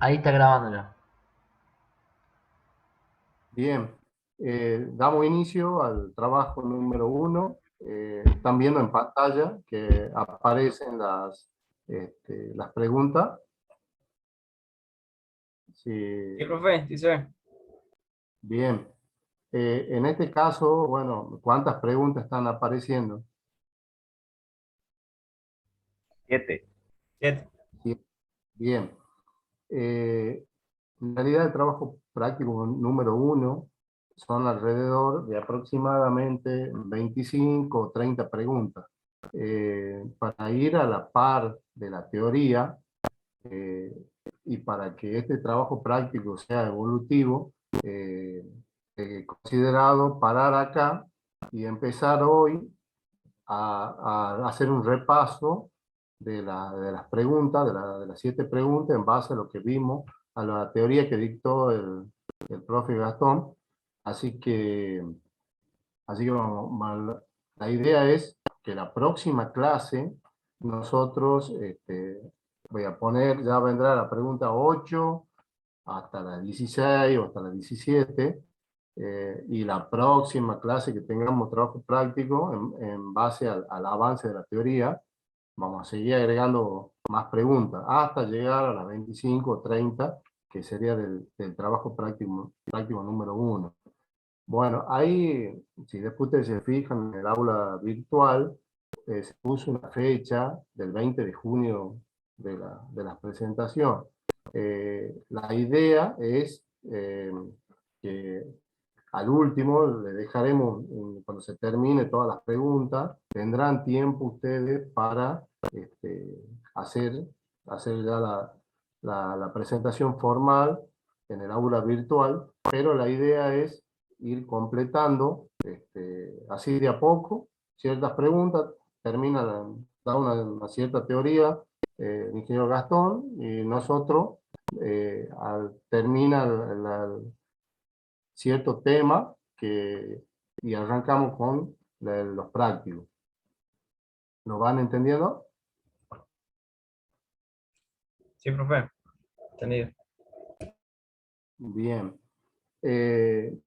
Ahí está grabándolo. Bien, damos inicio al trabajo número uno. Están viendo en pantalla que aparecen las preguntas. Sí, Sí, profe, sí se ve. bien. En este caso, bueno, ¿cuántas preguntas están apareciendo? 7. 7. Sí, bien. En realidad, el trabajo práctico número uno son alrededor de aproximadamente 25 o 30 preguntas. Para ir a la par de la teoría eh, y para que este trabajo práctico sea evolutivo, eh, he considerado parar acá y empezar hoy a hacer un repaso de las preguntas, de las 7 preguntas, en base a lo que vimos, a la teoría que dictó el profe Gastón. Así que, así que la idea es que la próxima clase nosotros, voy a poner, ya vendrá la pregunta 8 hasta la 16 o hasta la 17, y la próxima clase que tengamos trabajo práctico en base al avance de la teoría, vamos a seguir agregando más preguntas hasta llegar a las 25 o 30, que sería del trabajo práctico número uno. Bueno, ahí, si después ustedes se fijan en el aula virtual, se puso una fecha del 20 de junio de la presentación. La idea es que al último le dejaremos, cuando se termine todas las preguntas, tendrán tiempo ustedes para hacer, hacer ya la presentación formal en el aula virtual, pero la idea es ir completando así de a poco ciertas preguntas, termina, da una cierta teoría el ingeniero Gastón, y nosotros termina cierto tema y arrancamos con los prácticos. ¿Lo van entendiendo? Sí, profe, entendido. Bien.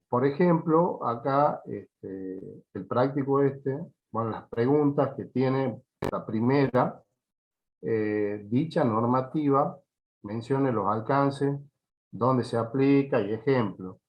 Por ejemplo, acá el práctico bueno, las preguntas que tiene la primera, dicha normativa, mencione los alcances, dónde se aplica y ejemplo.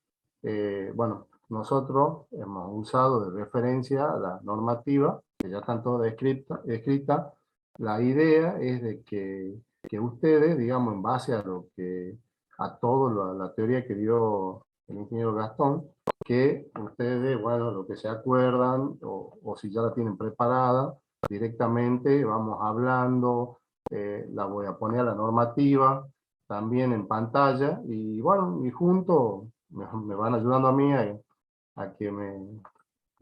Bueno, nosotros hemos usado de referencia la normativa, que ya están todas escritas. La idea es de que ustedes, digamos, en base a lo que, a toda la teoría que dio el ingeniero Gastón, que ustedes, bueno, lo que se acuerdan, o si ya la tienen preparada, directamente vamos hablando, la voy a poner a la normativa, también en pantalla, y bueno, y juntos me van ayudando a mí a que me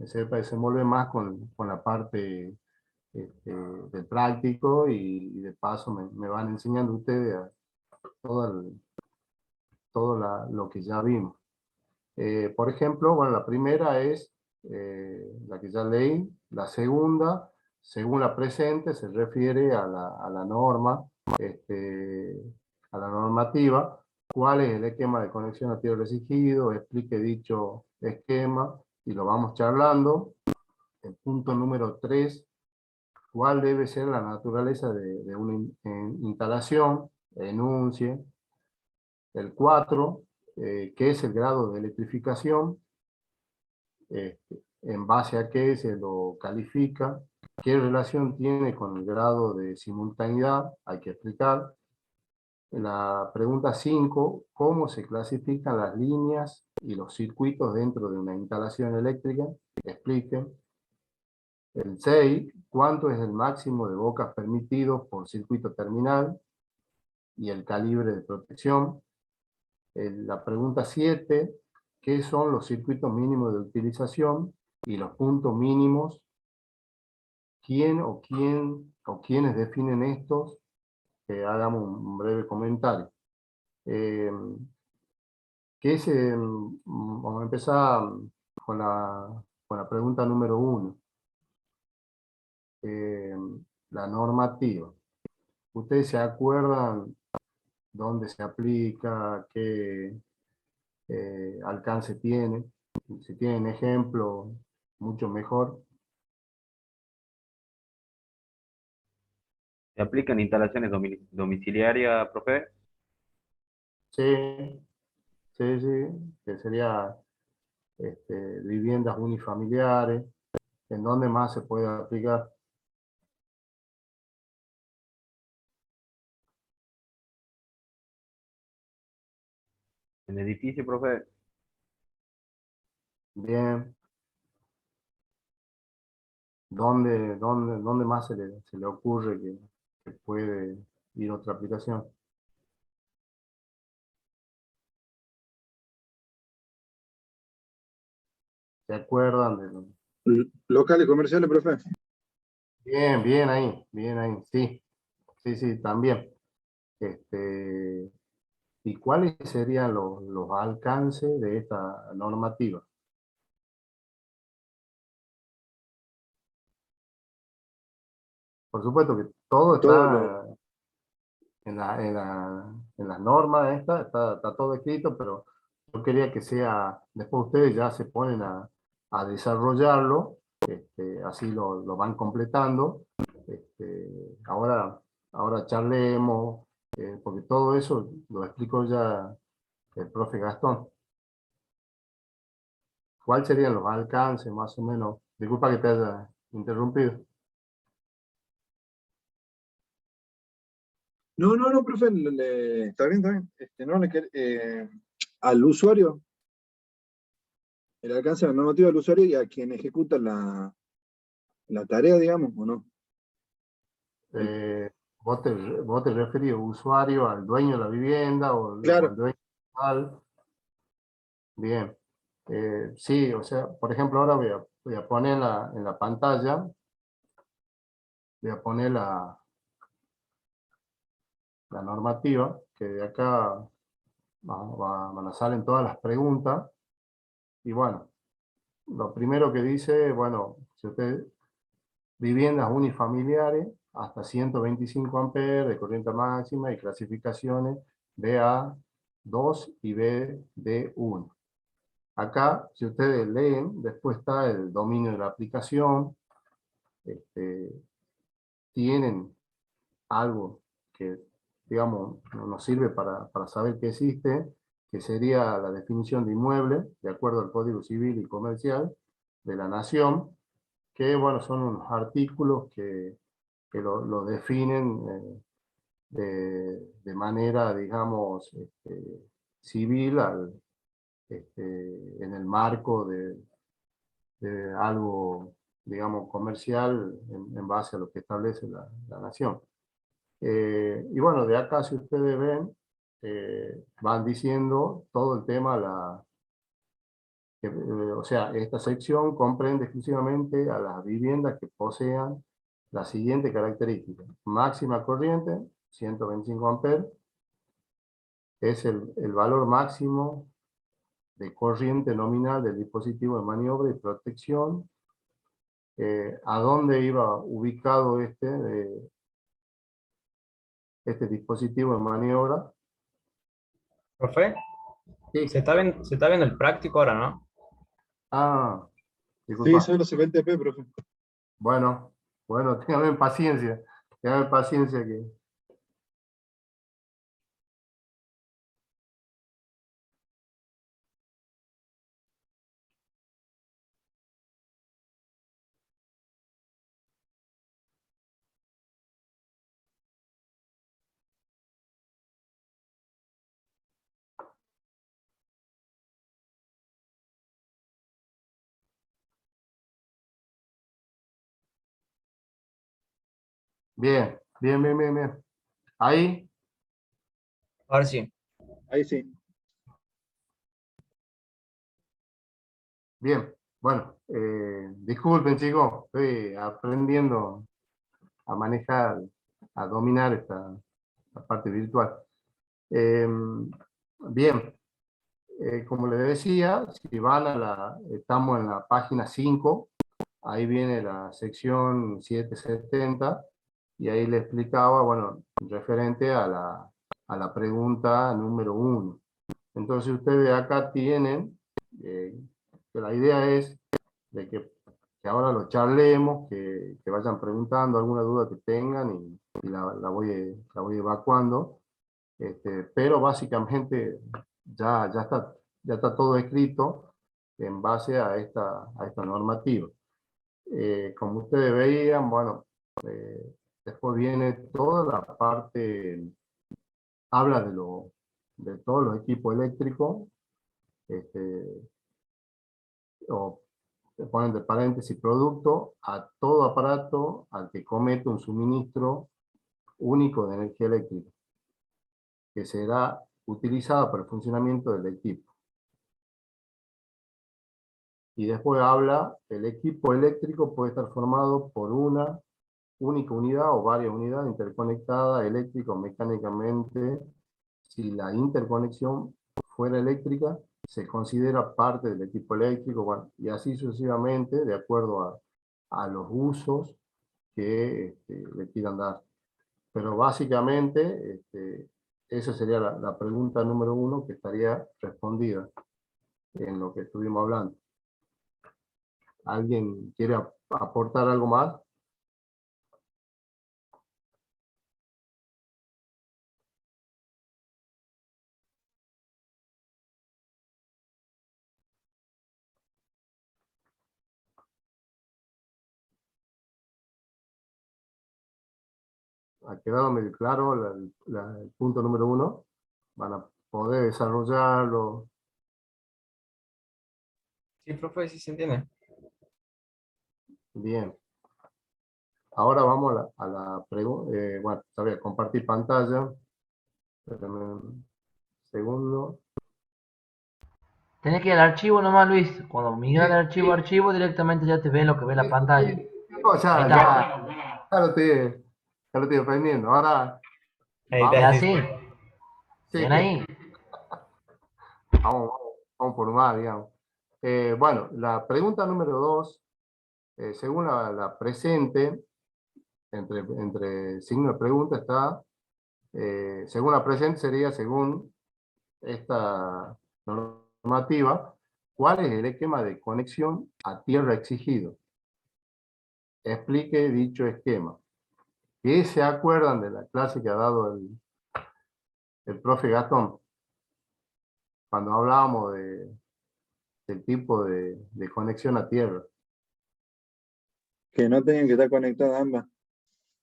sepa desenvolver más con la parte del práctico, y de paso me van enseñando ustedes todo, lo que ya vimos. Por ejemplo, bueno, la primera es la que ya leí. La segunda, según la presente, se refiere a la norma, este, a la normativa. ¿Cuál es el esquema de conexión a tierra restringido? Explique dicho esquema y lo vamos charlando. El punto número 3, ¿cuál debe ser la naturaleza de una instalación? Enuncie. El 4, ¿qué es el grado de electrificación? En base a qué se lo califica, qué relación tiene con el grado de simultaneidad, hay que explicar. La pregunta 5, ¿cómo se clasifican las líneas y los circuitos dentro de una instalación eléctrica? Expliquen. El 6, ¿cuánto es el máximo de bocas permitidos por circuito terminal y el calibre de protección? La pregunta 7, ¿qué son los circuitos mínimos de utilización y los puntos mínimos? ¿Quién o quiénes definen estos? Hagamos un breve comentario. Eh, Vamos a empezar con la pregunta número 1. La normativa. ¿Ustedes se acuerdan dónde se aplica, qué alcance tiene. Si tienen ejemplo, mucho mejor. ¿Se aplican instalaciones domiciliarias, profe? Sí, sí, sí, que sería viviendas unifamiliares, en donde más se puede aplicar. ¿En edificio, profe? Bien, ¿dónde más se le ocurre que puede ir otra aplicación? ¿Se acuerdan de lo- Locales comerciales, profe. Bien, bien ahí, sí, sí, sí, también. Este, ¿Y cuáles serían los alcances de esta normativa? Por supuesto que todo Todo lo, está en las normas, está todo escrito, pero yo quería que sea, después ustedes ya se ponen a desarrollarlo, así lo van completando. Ahora charlemos, porque todo eso lo explicó ya el profe Gastón. ¿Cuáles serían los alcances, más o menos? Disculpa que te haya interrumpido. no, profe, está bien, está bien. No, al usuario, el alcance de la normativa del usuario y a quien ejecuta la tarea, digamos, ¿o no? Eh, vos te referís usuario al dueño de la vivienda o al Claro, dueño actual. Bien. Sí, o sea, por ejemplo, ahora voy a poner en la pantalla, voy a poner la normativa, que de acá van a salen todas las preguntas. Y bueno, lo primero que dice, bueno, si usted, viviendas unifamiliares hasta 125 amperes de corriente máxima y clasificaciones BA2 y BD1. Acá, si ustedes leen, después está el dominio de la aplicación. este, Tienen algo que, digamos, nos sirve para saber que existe, que sería la definición de inmueble, de acuerdo al Código Civil y Comercial de la Nación, que, bueno, son unos artículos que lo definen de manera, digamos, civil en el marco de algo, digamos, comercial en base a lo que establece la nación. Y bueno, de acá, si ustedes ven, van diciendo todo el tema, o sea, esta sección comprende exclusivamente a las viviendas que posean la siguiente característica: máxima corriente, 125 amperes, es el valor máximo de corriente nominal del dispositivo de maniobra y protección. ¿A dónde iba ubicado este dispositivo de maniobra? Profe, Sí. se está viendo el práctico ahora, ¿no? Ah, sí, disculpa. solo se ve el TP, profe. Bueno, téngame paciencia que... Bien. Ahí, Ahora sí. Ahí sí. bien. Bueno, disculpen, chicos, estoy aprendiendo a manejar, a dominar esta parte virtual. Eh, Bien, como les decía, si van estamos en la página 5, ahí viene la sección 770, y ahí le explicaba, bueno, referente a a la pregunta número 1. Entonces ustedes acá tienen, que la idea es de que ahora lo charlemos, que vayan preguntando alguna duda que tengan y la voy evacuando. Pero básicamente ya está todo escrito en base a esta normativa. Como ustedes veían, bueno, después viene toda la parte, habla de todos los equipos eléctricos, o ponen de paréntesis producto, a todo aparato al que comete un suministro único de energía eléctrica, que será utilizado para el funcionamiento del equipo. Y después habla, el equipo eléctrico puede estar formado por una única unidad o varias unidades interconectadas eléctrica o mecánicamente. Si la interconexión fuera eléctrica, se considera parte del equipo eléctrico, bueno, y así sucesivamente, de acuerdo a los usos que le quieran dar. Pero básicamente, esa sería la pregunta número 1 que estaría respondida en lo que estuvimos hablando. ¿Alguien quiere aportar algo más? ¿Ha quedado medio claro el punto número 1? ¿Van a poder desarrollarlo? Sí, profe, sí se entiende. Bien. Ahora vamos a la pregunta. Bueno, voy a compartir pantalla. Espérame un segundo. Tenés que ir al archivo nomás, Luis. Cuando migras del archivo a archivo, directamente ya te ve lo que ve la pantalla. Oh, Ahí ya, está. ya lo estoy aprendiendo. Ahora Ahí ¿Es está, vamos, sí. así? sí, ¿Bien ahí? vamos, vamos por más, digamos. Bueno, la pregunta número 2, según la presente, entre signo de pregunta está, según la presente sería según esta normativa, ¿cuál es el esquema de conexión a tierra exigido? Explique dicho esquema. ¿Qué se acuerdan de la clase que ha dado el profe Gastón? Cuando hablábamos del tipo de conexión a tierra. Que no tenían que estar conectadas ambas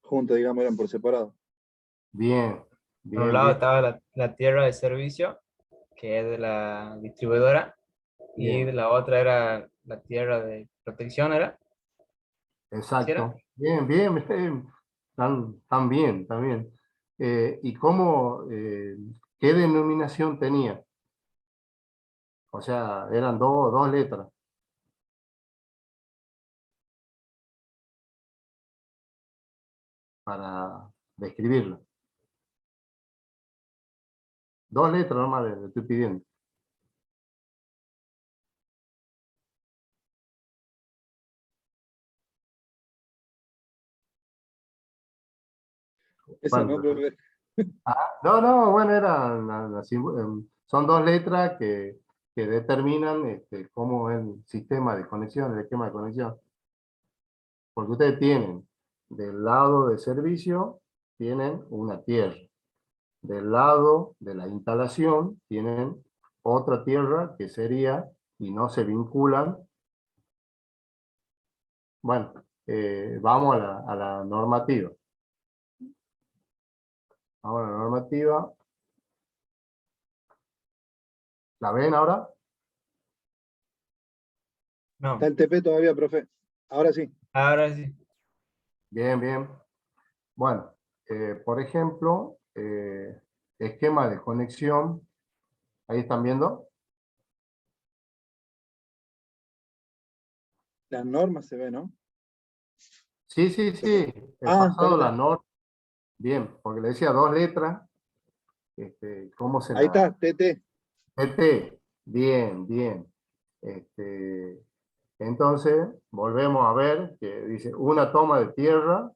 juntas, digamos, eran por separado. Bien, Por un bien, lado bien, estaba la tierra de servicio, que es de la distribuidora, y bien. la otra era la tierra de protección, ¿era? ¿Sí era? Exacto. Bien, bien, bien. Tan bien, tan bien. ¿Y cómo, qué denominación tenía? O sea, eran dos letras para describirlo. Dos letras nomás le estoy pidiendo. Esa no, Bueno, profe. no, bueno, son dos letras que determinan cómo es el sistema de conexión, el esquema de conexión. Porque ustedes tienen, del lado de servicio, tienen una tierra. Del lado de la instalación, tienen otra tierra que sería, y no se vinculan. Bueno, vamos a la normativa. Vamos a la normativa. ¿La ven ahora? No. Está el TP todavía, profe. Ahora sí. Ahora sí. Bien, bien. Bueno, por ejemplo, esquema de conexión. Ahí están viendo. Las normas se ven, ¿no? Sí, sí, sí. El Ah, pasado, la está. norma. Bien, porque le decía dos letras. ¿Cómo se Ahí la...? está, TT. Bien, bien. Este, entonces, volvemos a ver que dice una toma de tierra.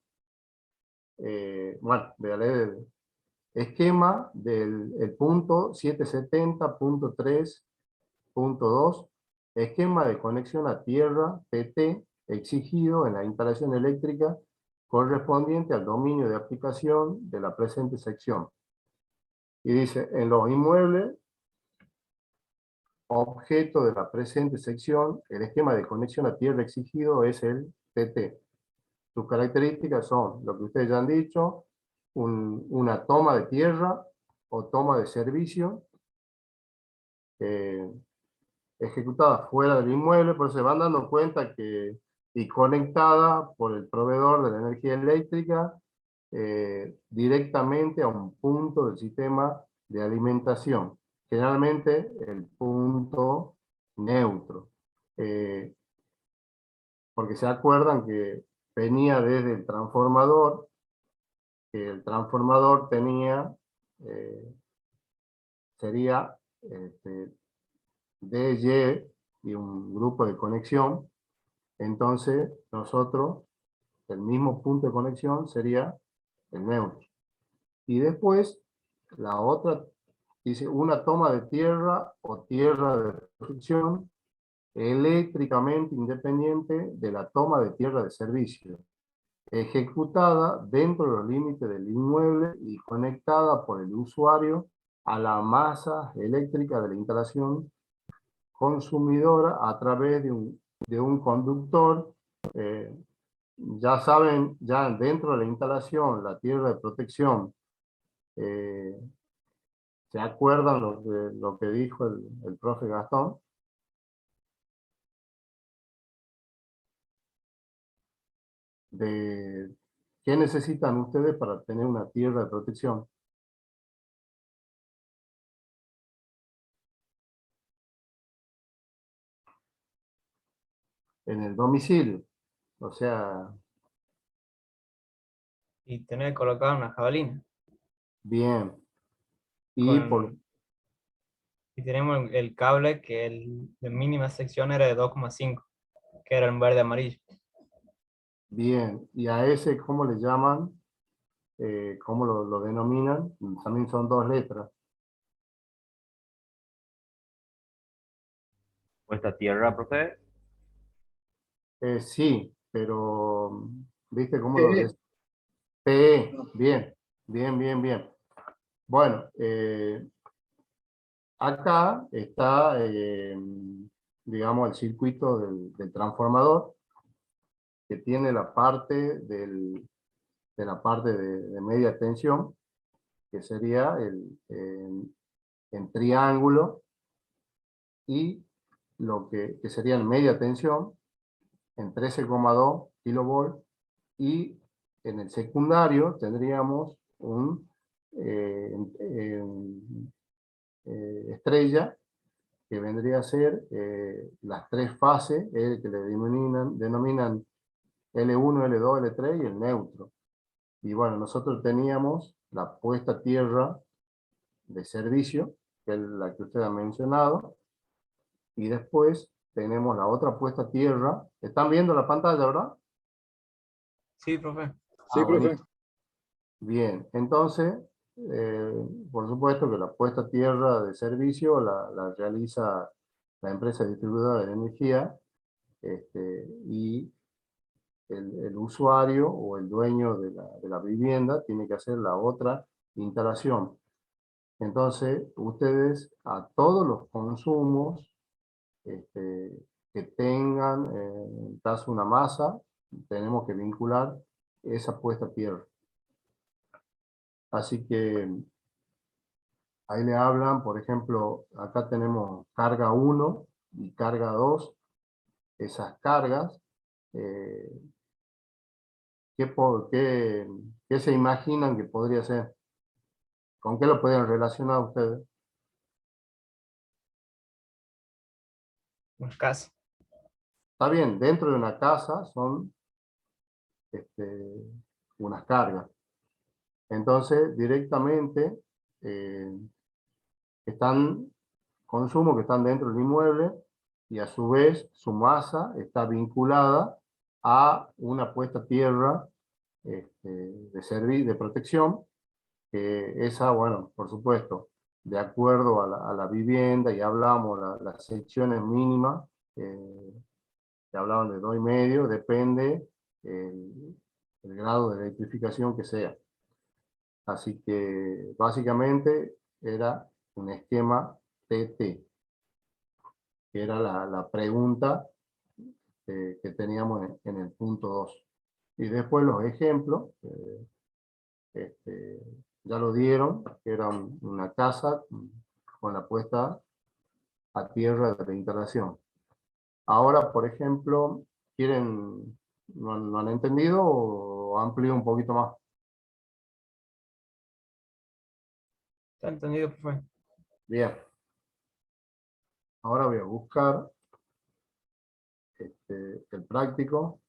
Bueno, voy a leer esquema del el punto 770.3.2, esquema de conexión a tierra PT exigido en la instalación eléctrica correspondiente al dominio de aplicación de la presente sección. Y dice, en los inmuebles, objeto de la presente sección, el esquema de conexión a tierra exigido es el TT. Sus características son lo que ustedes ya han dicho, una toma de tierra o toma de servicio ejecutada fuera del inmueble, pero se van dando cuenta que y conectada por el proveedor de la energía eléctrica directamente a un punto del sistema de alimentación, generalmente el punto neutro. Porque se acuerdan que venía desde el transformador, que el transformador tenía, sería DY y un grupo de conexión. Entonces nosotros, el mismo punto de conexión sería el neutro. Y después, la otra, dice una toma de tierra o tierra de producción eléctricamente independiente de la toma de tierra de servicio, ejecutada dentro de los límites del inmueble y conectada por el usuario a la masa eléctrica de la instalación consumidora a través de un conductor. Ya saben, ya dentro de la instalación, la tierra de protección, ¿se acuerdan lo que dijo el profe Gastón? De qué necesitan ustedes para tener una tierra de protección. En el domicilio, o sea, Y tener que colocar una jabalina. bien. Y Y tenemos el cable que la mínima sección era de 2,5, que era en verde amarillo. bien, y a ese, ¿cómo le llaman? ¿Cómo lo denominan? También son dos letras. Puesta a tierra, profe. Sí, pero, ¿viste cómo lo PE. des? PE, bien, bien, bien, bien. Bueno, acá está, digamos, el circuito del transformador, que tiene la parte de la parte de media tensión, que sería en triángulo, y lo que sería en media tensión, en 13,2 kilovolts, y en el secundario tendríamos un estrella, que vendría a ser las tres fases que le denominan L1, L2, L3 y el neutro. Y bueno, nosotros teníamos la puesta a tierra de servicio, que es la que usted ha mencionado, y después tenemos la otra puesta a tierra. ¿Están viendo la pantalla, verdad? Sí, profe. Sí, profe. Buenísimo. Bien, entonces, por supuesto que la puesta a tierra de servicio la realiza la empresa distribuidora de energía, y el usuario o el dueño de la vivienda tiene que hacer la otra instalación. Entonces, ustedes a todos los consumos que tengan, en caso una masa, tenemos que vincular esa puesta a tierra. Así que ahí le hablan, por ejemplo, acá tenemos carga 1 y carga 2. Esas cargas, ¿qué se imaginan que podría ser? ¿Con qué lo pueden relacionar ustedes? Una casa. Está bien, dentro de una casa son unas cargas. Entonces, directamente, consumos que están dentro del inmueble, y a su vez su masa está vinculada a una puesta a tierra de protección, que esa, bueno, por supuesto, de acuerdo a la vivienda, y hablamos las secciones mínimas, que hablaban de 2,5, depende el grado de electrificación que sea. Así que básicamente era un esquema TT, que era la pregunta que teníamos en el punto 2. Y después los ejemplos, ya lo dieron, que era una casa con la puesta a tierra de la instalación. Ahora, por ejemplo, ¿quieren, no han entendido o amplío un poquito más? ¿Está entendido, profe? Bien. Ahora voy a buscar el práctico.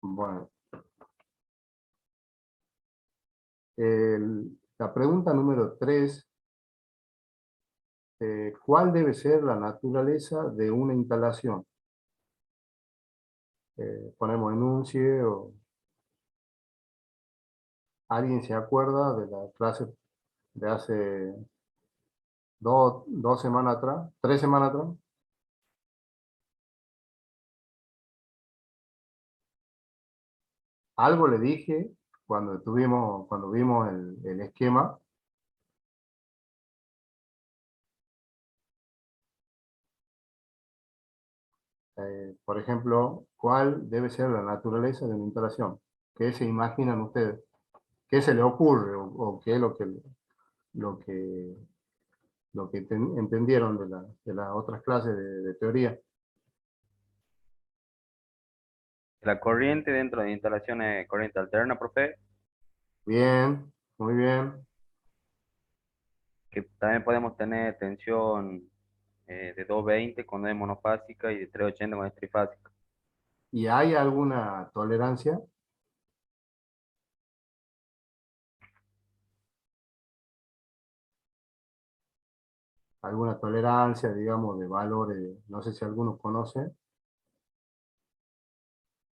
Bueno. La pregunta número 3. ¿Cuál debe ser la naturaleza de una instalación? Ponemos enuncie o... ¿Alguien se acuerda de la clase de hace 2 semanas atrás? 3 semanas atrás. Algo le dije cuando vimos el esquema. Por ejemplo, ¿cuál debe ser la naturaleza de una instalación? ¿Qué se imaginan ustedes? ¿Qué se le ocurre o qué es lo que, entendieron de las otras clases de teoría? La corriente dentro de instalaciones corriente alterna, profe, Bien, muy bien. que también podemos tener tensión de 220 cuando es monofásica y de 380 cuando es trifásica. ¿Y hay alguna tolerancia? ¿Alguna tolerancia, digamos, de valores? No sé si alguno conoce.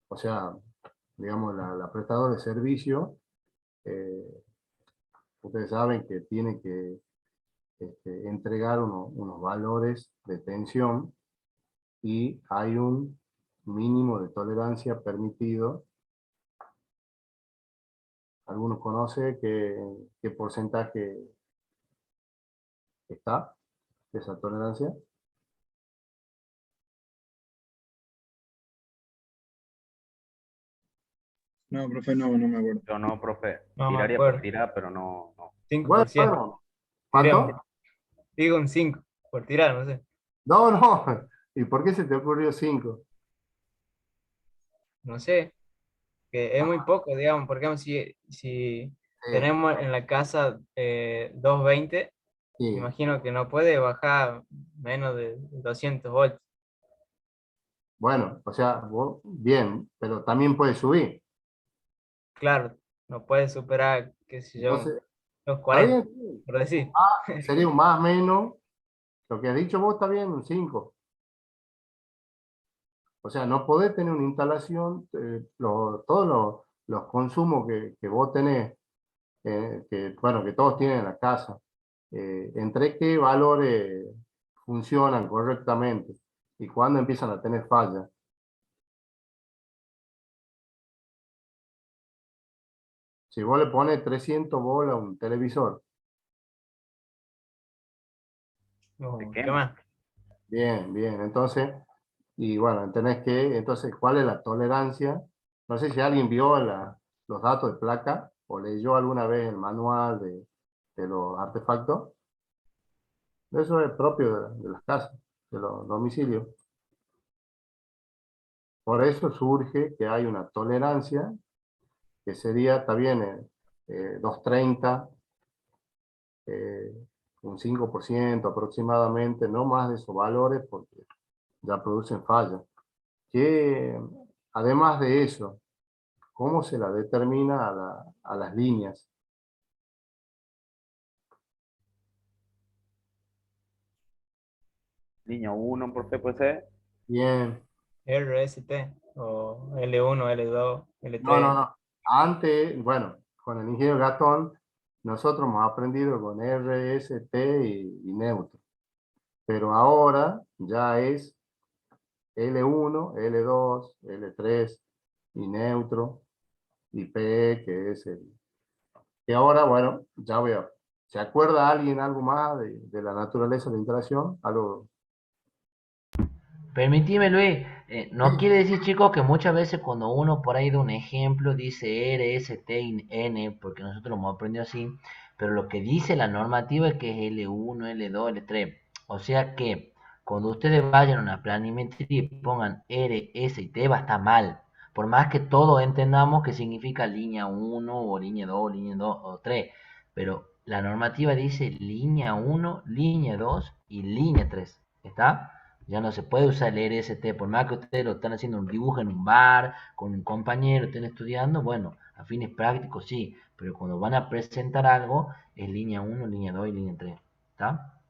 O sea, digamos, la prestadora de servicio, eh, ustedes saben que tiene que entregar unos valores de tensión y hay un mínimo de tolerancia permitido. ¿Alguno conoce qué porcentaje está de esa tolerancia? No, profe, no me acuerdo. Yo no, profe, No me tiraría por acuerdo. tirar, pero no. 5%. Bueno, Diríamos, ¿cuánto? digo un 5, por tirar, no sé. No, no. ¿Y por qué se te ocurrió 5? No sé, que es muy poco, digamos, porque si tenemos en la casa 220, me Sí. imagino que no puede bajar menos de 200 volts. Bueno, o sea, bien, pero también puede subir. Claro, no puede superar, qué sé yo, Entonces, los está 40, bien. por decir. Sería un más menos. Lo que has dicho vos está bien, un 5. O sea, no podés tener una instalación, todos los consumos que vos tenés, bueno, que todos tienen en la casa, entre qué valores funcionan correctamente y cuándo empiezan a tener fallas. Si vos le pones 300 bolas a un televisor, Se ¿Qué quema. más? bien, bien, entonces, y bueno, entonces, ¿cuál es la tolerancia? No sé si alguien vio los datos de placa o leyó alguna vez el manual de los artefactos. Eso es propio de las casas, de los domicilios. Por eso surge que hay una tolerancia, que sería, está bien, 230, eh, un 5% aproximadamente, no más de esos valores, porque ya producen fallas. Que, además de eso, ¿cómo se la determina a las líneas? Línea 1, profe, puede ser. Bien, RST, o L1, L2, no, no, LT. no. Antes, bueno, con el ingeniero Gatón, nosotros hemos aprendido con R, S, T y neutro. Pero ahora ya es L1, L2, L3 y neutro y P, que es el... Y ahora, bueno, ya veo. ¿Se acuerda alguien algo más de la naturaleza de la interacción? Algo... Permitime, Luis, no quiere decir, chicos, que muchas veces cuando uno por ahí da un ejemplo dice R, S, T y N, porque nosotros lo hemos aprendido así, pero lo que dice la normativa es que es L1, L2, L3. O sea que cuando ustedes vayan a una planimetría y pongan R, S y T va a estar mal. Por más que todos entendamos que significa línea 1 o línea 2 o 3. Pero la normativa dice línea 1, línea 2 y línea 3. ¿Está? Ya no se puede usar el RST, por más que ustedes lo están haciendo un dibujo en un bar, con un compañero, estén estudiando, bueno, a fines prácticos sí, pero cuando van a presentar algo, es línea 1, línea 2 y línea 3. ¿Está?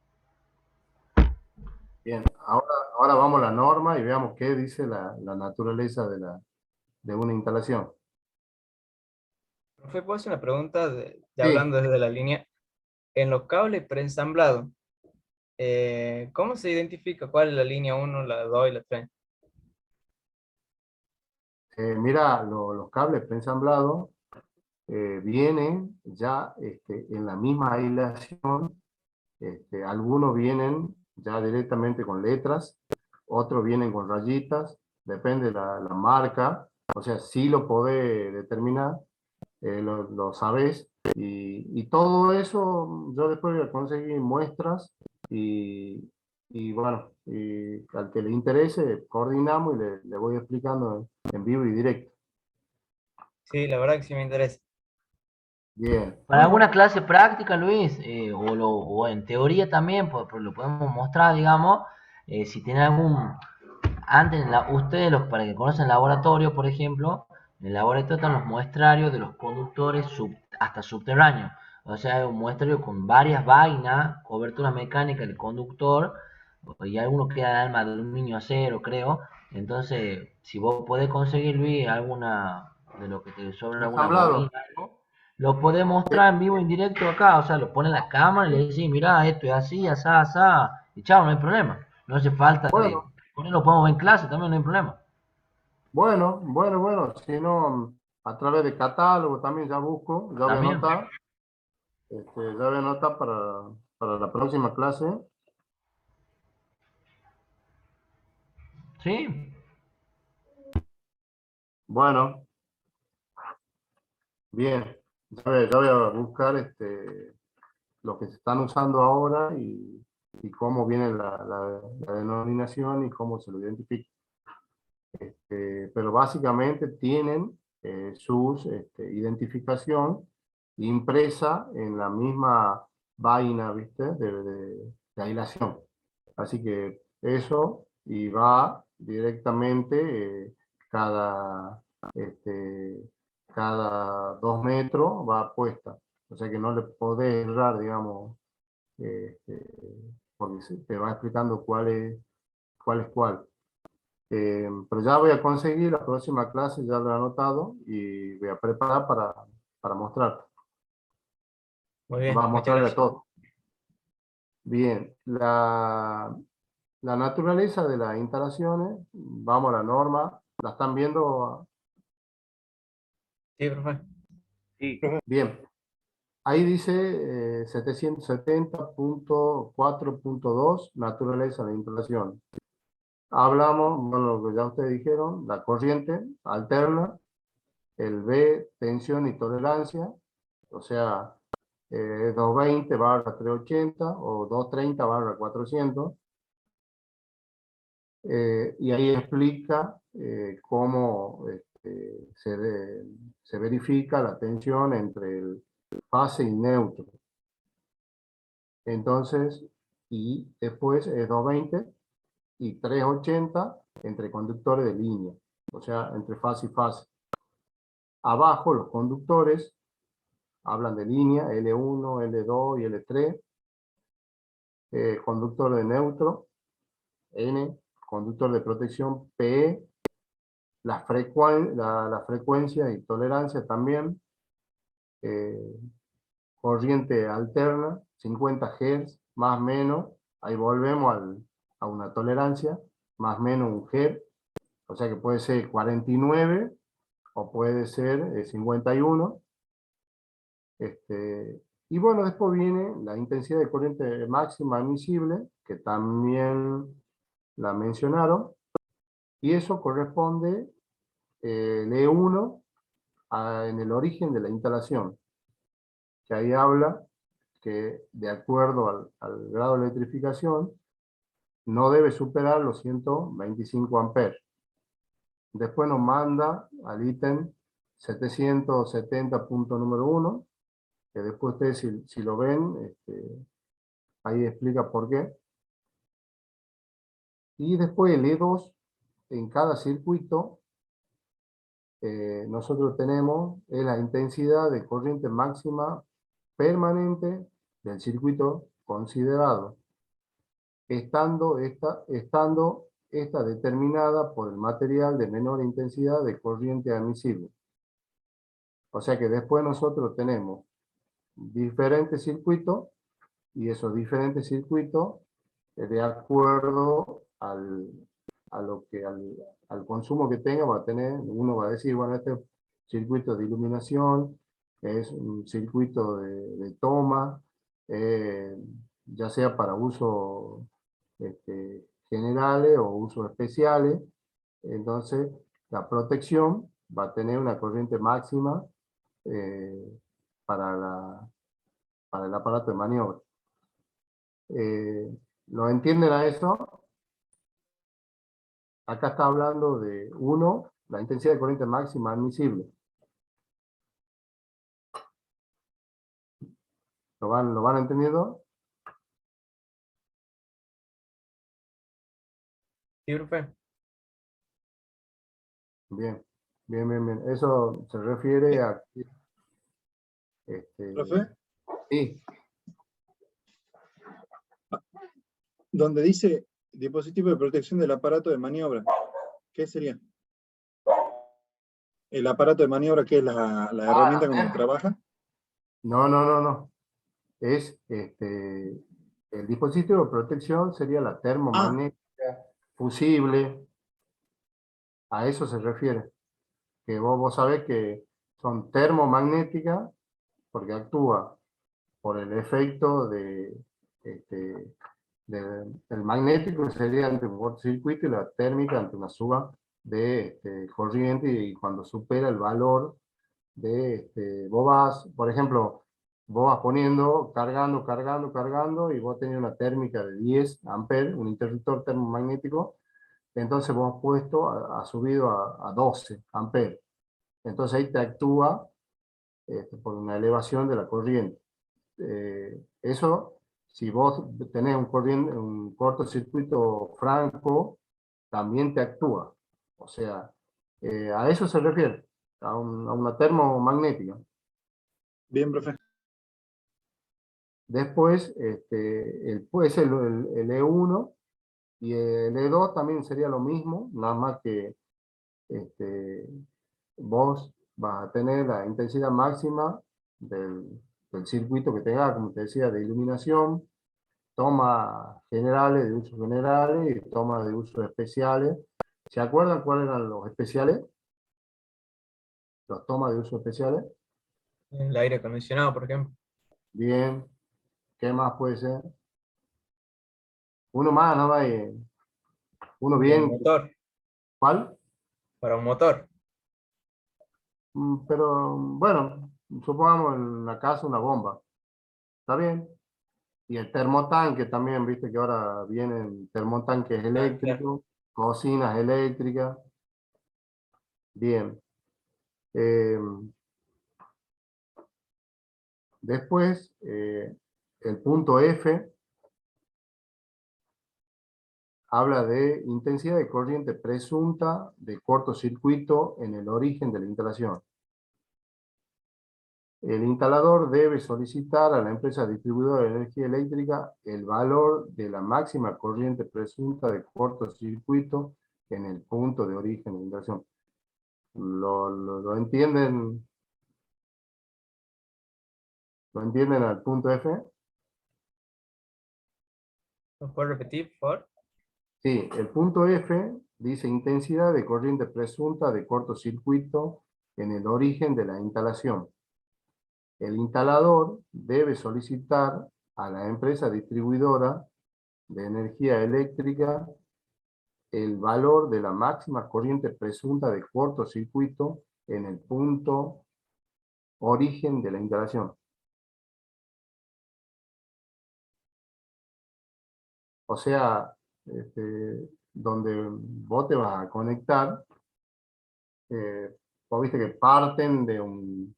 Bien, ahora vamos a la norma y veamos qué dice la naturaleza de una instalación. Profe, ¿puedo hacer una pregunta Sí, hablando desde la línea? En los cables preensamblados, ¿cómo se identifica cuál es la línea uno, la 2 y la 3? mira, los cables preensamblados vienen ya en la misma aislación. Algunos vienen ya directamente con letras, otros vienen con rayitas, depende de la marca. O sea, sí lo podés determinar, lo sabés. Y todo eso yo después voy a conseguir muestras y bueno, y al que le interese, coordinamos y le voy explicando en vivo y directo. Sí, la verdad que sí me interesa. Bien, Para bueno, alguna clase práctica, Luis, o en teoría también, pues lo podemos mostrar, digamos, si tiene algún, antes, ustedes, para que conocen el laboratorio, por ejemplo, en el laboratorio están los muestrarios de los conductores hasta subterráneos. O sea, es un muestrario con varias vainas, cobertura mecánica del conductor, y algunos quedan de aluminio acero, creo. Entonces, si vos podés conseguir, Luis, alguna de lo que te sobra, alguna bobina, ensamblado. algo, lo podés mostrar en vivo, en directo acá. O sea, lo pone en la cámara y le decís, mirá, esto es así, asá, asá, y chao, no hay problema. No hace falta de... Bueno, Por eso lo podemos ver en clase también, no hay problema. bueno, si no, a través de catálogo también ya busco, También. ya voy a anotar para la próxima clase. Sí. Bueno, bien, ya voy a buscar lo que se están usando ahora y cómo viene la denominación y cómo se lo identifica. Pero básicamente tienen sus identificación impresa en la misma vaina, ¿viste? De aislación. Así que eso y va directamente cada, este, cada 2 metros va puesta. O sea que no le podés errar, digamos, porque te va explicando cuál es cuál. Pero ya voy a conseguir la próxima clase, ya lo he anotado y voy a preparar para mostrar. Muy Va bien, a muchas mostrarle a gracias. todos. Bien, la naturaleza de las instalaciones, vamos a la norma, la están viendo Sí, profe. Sí, bien. Ahí dice 770.4.2, naturaleza de instalación. Hablamos, bueno, lo que ya ustedes dijeron, la corriente alterna, el B, tensión y tolerancia, o sea, 220/380 o 230/400. Y ahí explica cómo se verifica la tensión entre el fase y neutro. Entonces, y después es 220 y 380 entre conductores de línea, o sea, entre fase y fase. Abajo los conductores hablan de línea, L1, L2 y L3, conductor de neutro, N, conductor de protección, PE, la frecuencia y tolerancia también, eh, corriente alterna, 50 Hz, más o menos, ahí volvemos a una tolerancia, más o menos un Hz, o sea que puede ser 49 o puede ser 51. Y bueno, después viene la intensidad de corriente máxima admisible, que también la mencionaron, y eso corresponde, el E1, en el origen de la instalación, que ahí habla que de acuerdo al grado de electrificación, no debe superar los 125 amperes. Después nos manda al ítem 770 punto número 1, que después ustedes si lo ven, ahí explica por qué. Y después el E2, en cada circuito, nosotros tenemos la intensidad de corriente máxima permanente del circuito considerado, estando esta determinada por el material de menor intensidad de corriente admisible. O sea que después nosotros tenemos diferentes circuitos, y esos diferentes circuitos, de acuerdo al consumo que tenga, va a tener, uno va a decir, bueno, este circuito de iluminación es un circuito de toma, ya sea para uso generales o usos especiales. Entonces la protección va a tener una corriente máxima, eh, para, para el aparato de maniobra. ¿Lo entienden a eso? Acá está hablando de 1, la intensidad de corriente máxima admisible. ¿Lo van entendiendo? Sí, profe. Bien, bien, bien, bien. Eso se refiere a... Profe, sí, donde dice dispositivo de protección del aparato de maniobra, ¿qué sería? ¿El aparato de maniobra que es la herramienta con la que trabaja? no, no, no, no. Es el dispositivo de protección sería la Ah, termomagnética fusible, a eso se refiere. Que vos sabés que son termomagnéticas porque actúa por el efecto este, del magnético, que sería ante un cortocircuito, y la térmica ante una suba de corriente, y cuando supera el valor vos vas, por ejemplo, vos vas poniendo, cargando, cargando, cargando, y vos tenés una térmica de 10 amperes, un interruptor termomagnético, entonces vos has puesto, ha subido a 12 amperes. Entonces ahí te actúa, por una elevación de la corriente. Eso, si vos tenés un cortocircuito franco, también te actúa. O sea, a eso se refiere, a una termomagnética. bien, profe. Después, pues el E1 y el E2 también sería lo mismo, nada más que este, vos vas a tener la intensidad máxima del circuito que tenga, como te decía, de iluminación, toma generales, de usos generales, y toma de usos especiales. ¿Se acuerdan cuáles eran los especiales? Los tomas de usos especiales. El aire acondicionado, por ejemplo. Bien. ¿Qué más puede ser? Uno más, ¿no? Uno El bien. motor, ¿Cuál? para un motor. Pero bueno, supongamos en la casa una bomba. ¿Está bien? Y el termotanque también, viste que ahora vienen termotanques Ah, claro. eléctricos, cocinas eléctricas. Bien. Eh, Después, el punto F habla de intensidad de corriente presunta de cortocircuito en el origen de la instalación. El instalador debe solicitar a la empresa distribuidora de energía eléctrica el valor de la máxima corriente presunta de cortocircuito en el punto de origen de la instalación. ¿Lo entienden? ¿Lo entienden al punto F? ¿Lo puedo repetir, por favor? Sí, el punto F dice intensidad de corriente presunta de cortocircuito en el origen de la instalación. El instalador debe solicitar a la empresa distribuidora de energía eléctrica el valor de la máxima corriente presunta de cortocircuito en el punto origen de la instalación. O sea, donde vos te vas a conectar, vos viste que parten de un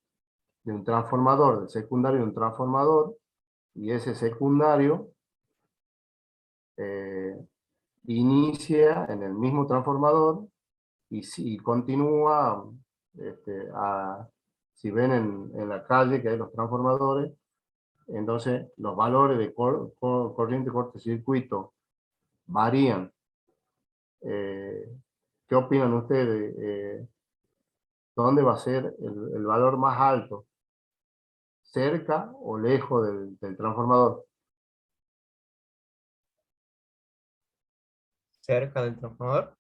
transformador, del secundario de un transformador, y ese secundario inicia en el mismo transformador y si continúa, si ven en la calle que hay los transformadores, entonces los valores de corriente cortocircuito varían. ¿Qué opinan ustedes? ¿Dónde va a ser el valor más alto? ¿Cerca o lejos del transformador? Cerca del transformador.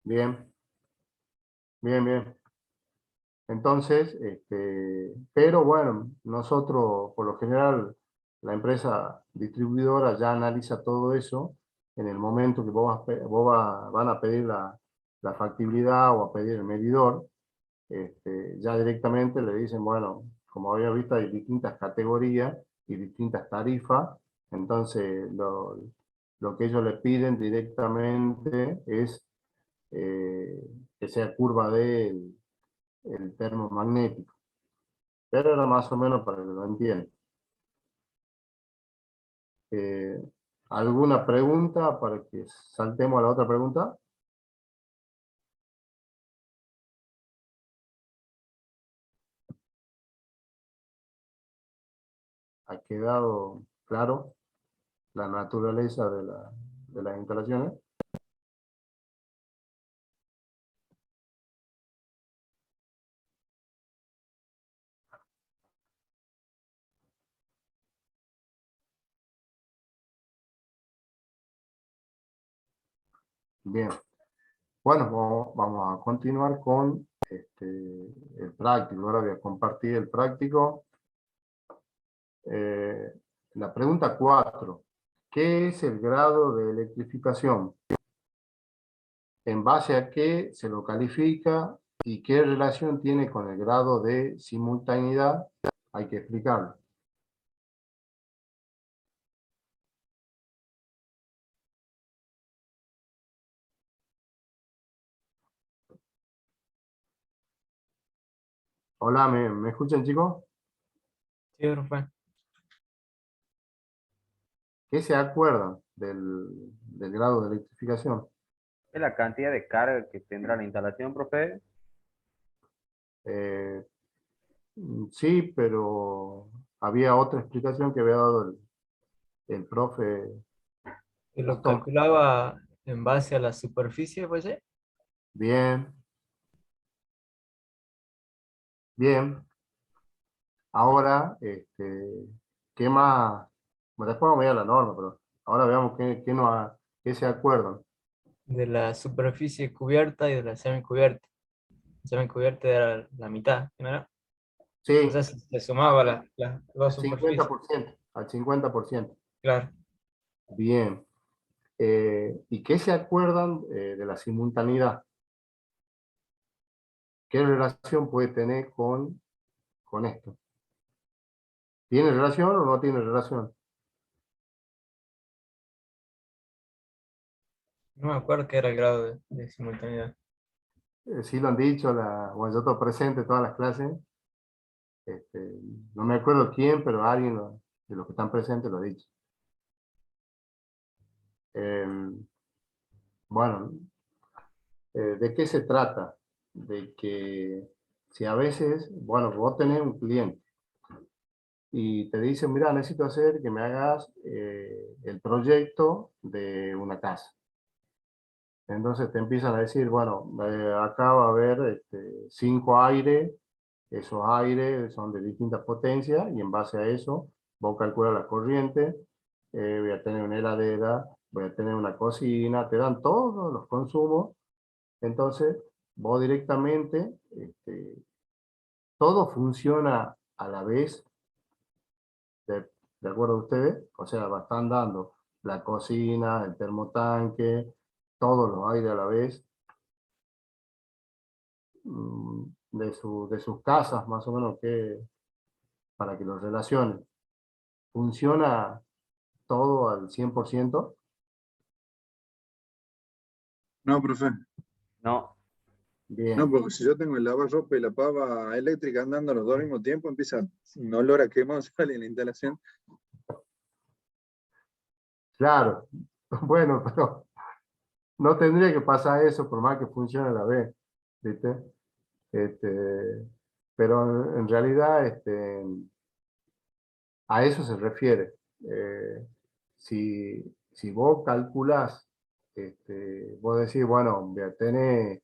Bien, bien. Entonces, pero bueno, nosotros, por lo general, la empresa distribuidora ya analiza todo eso en el momento que van a pedir la factibilidad o a pedir el medidor. Ya directamente le dicen, bueno, como había visto, hay distintas categorías y distintas tarifas, entonces lo que ellos le piden directamente es que sea curva del el termomagnético, pero era más o menos para que lo entiendan. Eh, ¿Alguna pregunta para que saltemos a la otra pregunta? ¿Ha quedado claro la naturaleza de las instalaciones? Bien. Bueno, vamos a continuar con el práctico. Ahora voy a compartir el práctico. La pregunta 4. ¿Qué es el grado de electrificación? ¿En base a qué se lo califica y qué relación tiene con el grado de simultaneidad? Hay que explicarlo. Hola, ¿me escuchan, chicos? Sí, profe. ¿Qué se acuerdan del grado de electrificación? Es la cantidad de carga que tendrá la instalación, profe. Eh, sí, pero había otra explicación que había dado el profe Y lo Gastón. calculaba en base a la superficie, pues, ¿sí? Bien, bien. Ahora, ¿qué más? Bueno, después vamos a ir a la norma, pero ahora veamos qué se acuerdan. De la superficie cubierta y de la semicubierta. La semicubierta era la mitad, ¿no era? O sea, Sí, se sumaba las dos al superficies. 50%, al 50%. Claro. Bien. ¿Y qué se acuerdan de la simultaneidad? ¿Qué relación puede tener con esto? ¿Tiene relación o no tiene relación? No me acuerdo qué era el grado de simultaneidad. Sí lo han dicho, bueno, yo estoy presente en todas las clases. No me acuerdo quién, pero alguien de los que están presentes lo ha dicho. Bueno, ¿de qué se trata? De que si a veces, bueno, vos tenés un cliente y te dice, mira, necesito hacer que me hagas el proyecto de una casa. Entonces te empiezan a decir, bueno, acá va a haber 5 aires, esos aires son de distintas potencias y en base a eso vos calculas la corriente, voy a tener una heladera, voy a tener una cocina, te dan todos los consumos, entonces vos directamente, todo funciona a la vez, de acuerdo a ustedes, o sea, están dando la cocina, el termotanque, todos los aires a la vez, de sus casas, más o menos, para que los relacionen. ¿Funciona todo al 100%? No, profe. No, Bien, No, porque si yo tengo el lavarropa y la pava eléctrica andando los dos al mismo tiempo, empieza un olor a quemado sale en la instalación. claro. Bueno, pero no tendría que pasar eso por más que funcione a la vez, ¿viste? Este, pero en realidad a eso se refiere. Si vos calculás, vos decís, bueno, voy a tener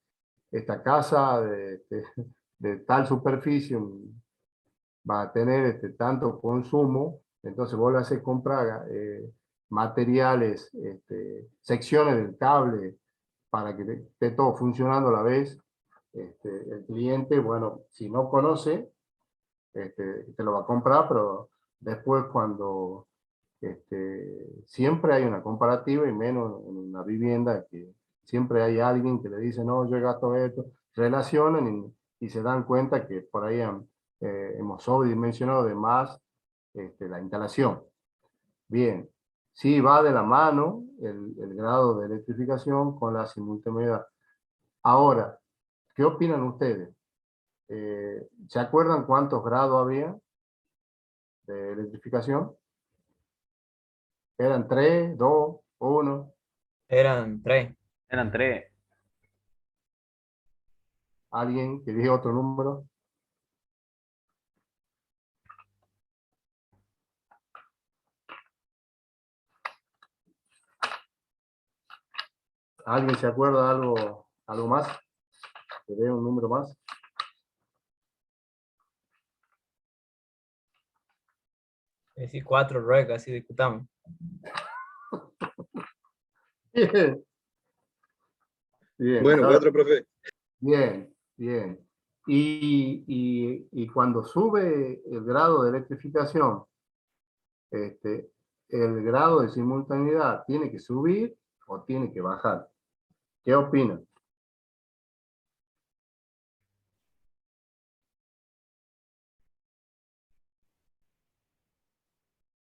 esta casa de tal superficie, va a tener tanto consumo, entonces vos le haces comprar materiales, secciones del cable para que esté todo funcionando a la vez. El cliente, bueno, si no conoce, te lo va a comprar, pero después cuando siempre hay una comparativa y menos en una vivienda que siempre hay alguien que le dice, no, yo gasto esto, relacionan y se dan cuenta que por ahí hemos sobredimensionado de más la instalación. Bien, sí va de la mano el grado de electrificación con la simultaneidad. Ahora, ¿qué opinan ustedes? ¿Se acuerdan cuántos grados había de electrificación? ¿Eran 3, 2, 1? Eran 3. eran 3. ¿Alguien que diga otro número? ¿Alguien se acuerda algo más? ¿Que dé un número más? Es decir, 4 ruecas, así discutamos. Bien, bien, Bueno, ahora, 4, profe. bien, bien. Y cuando sube el grado de electrificación, el grado de simultaneidad tiene que subir o tiene que bajar. ¿Qué opinan?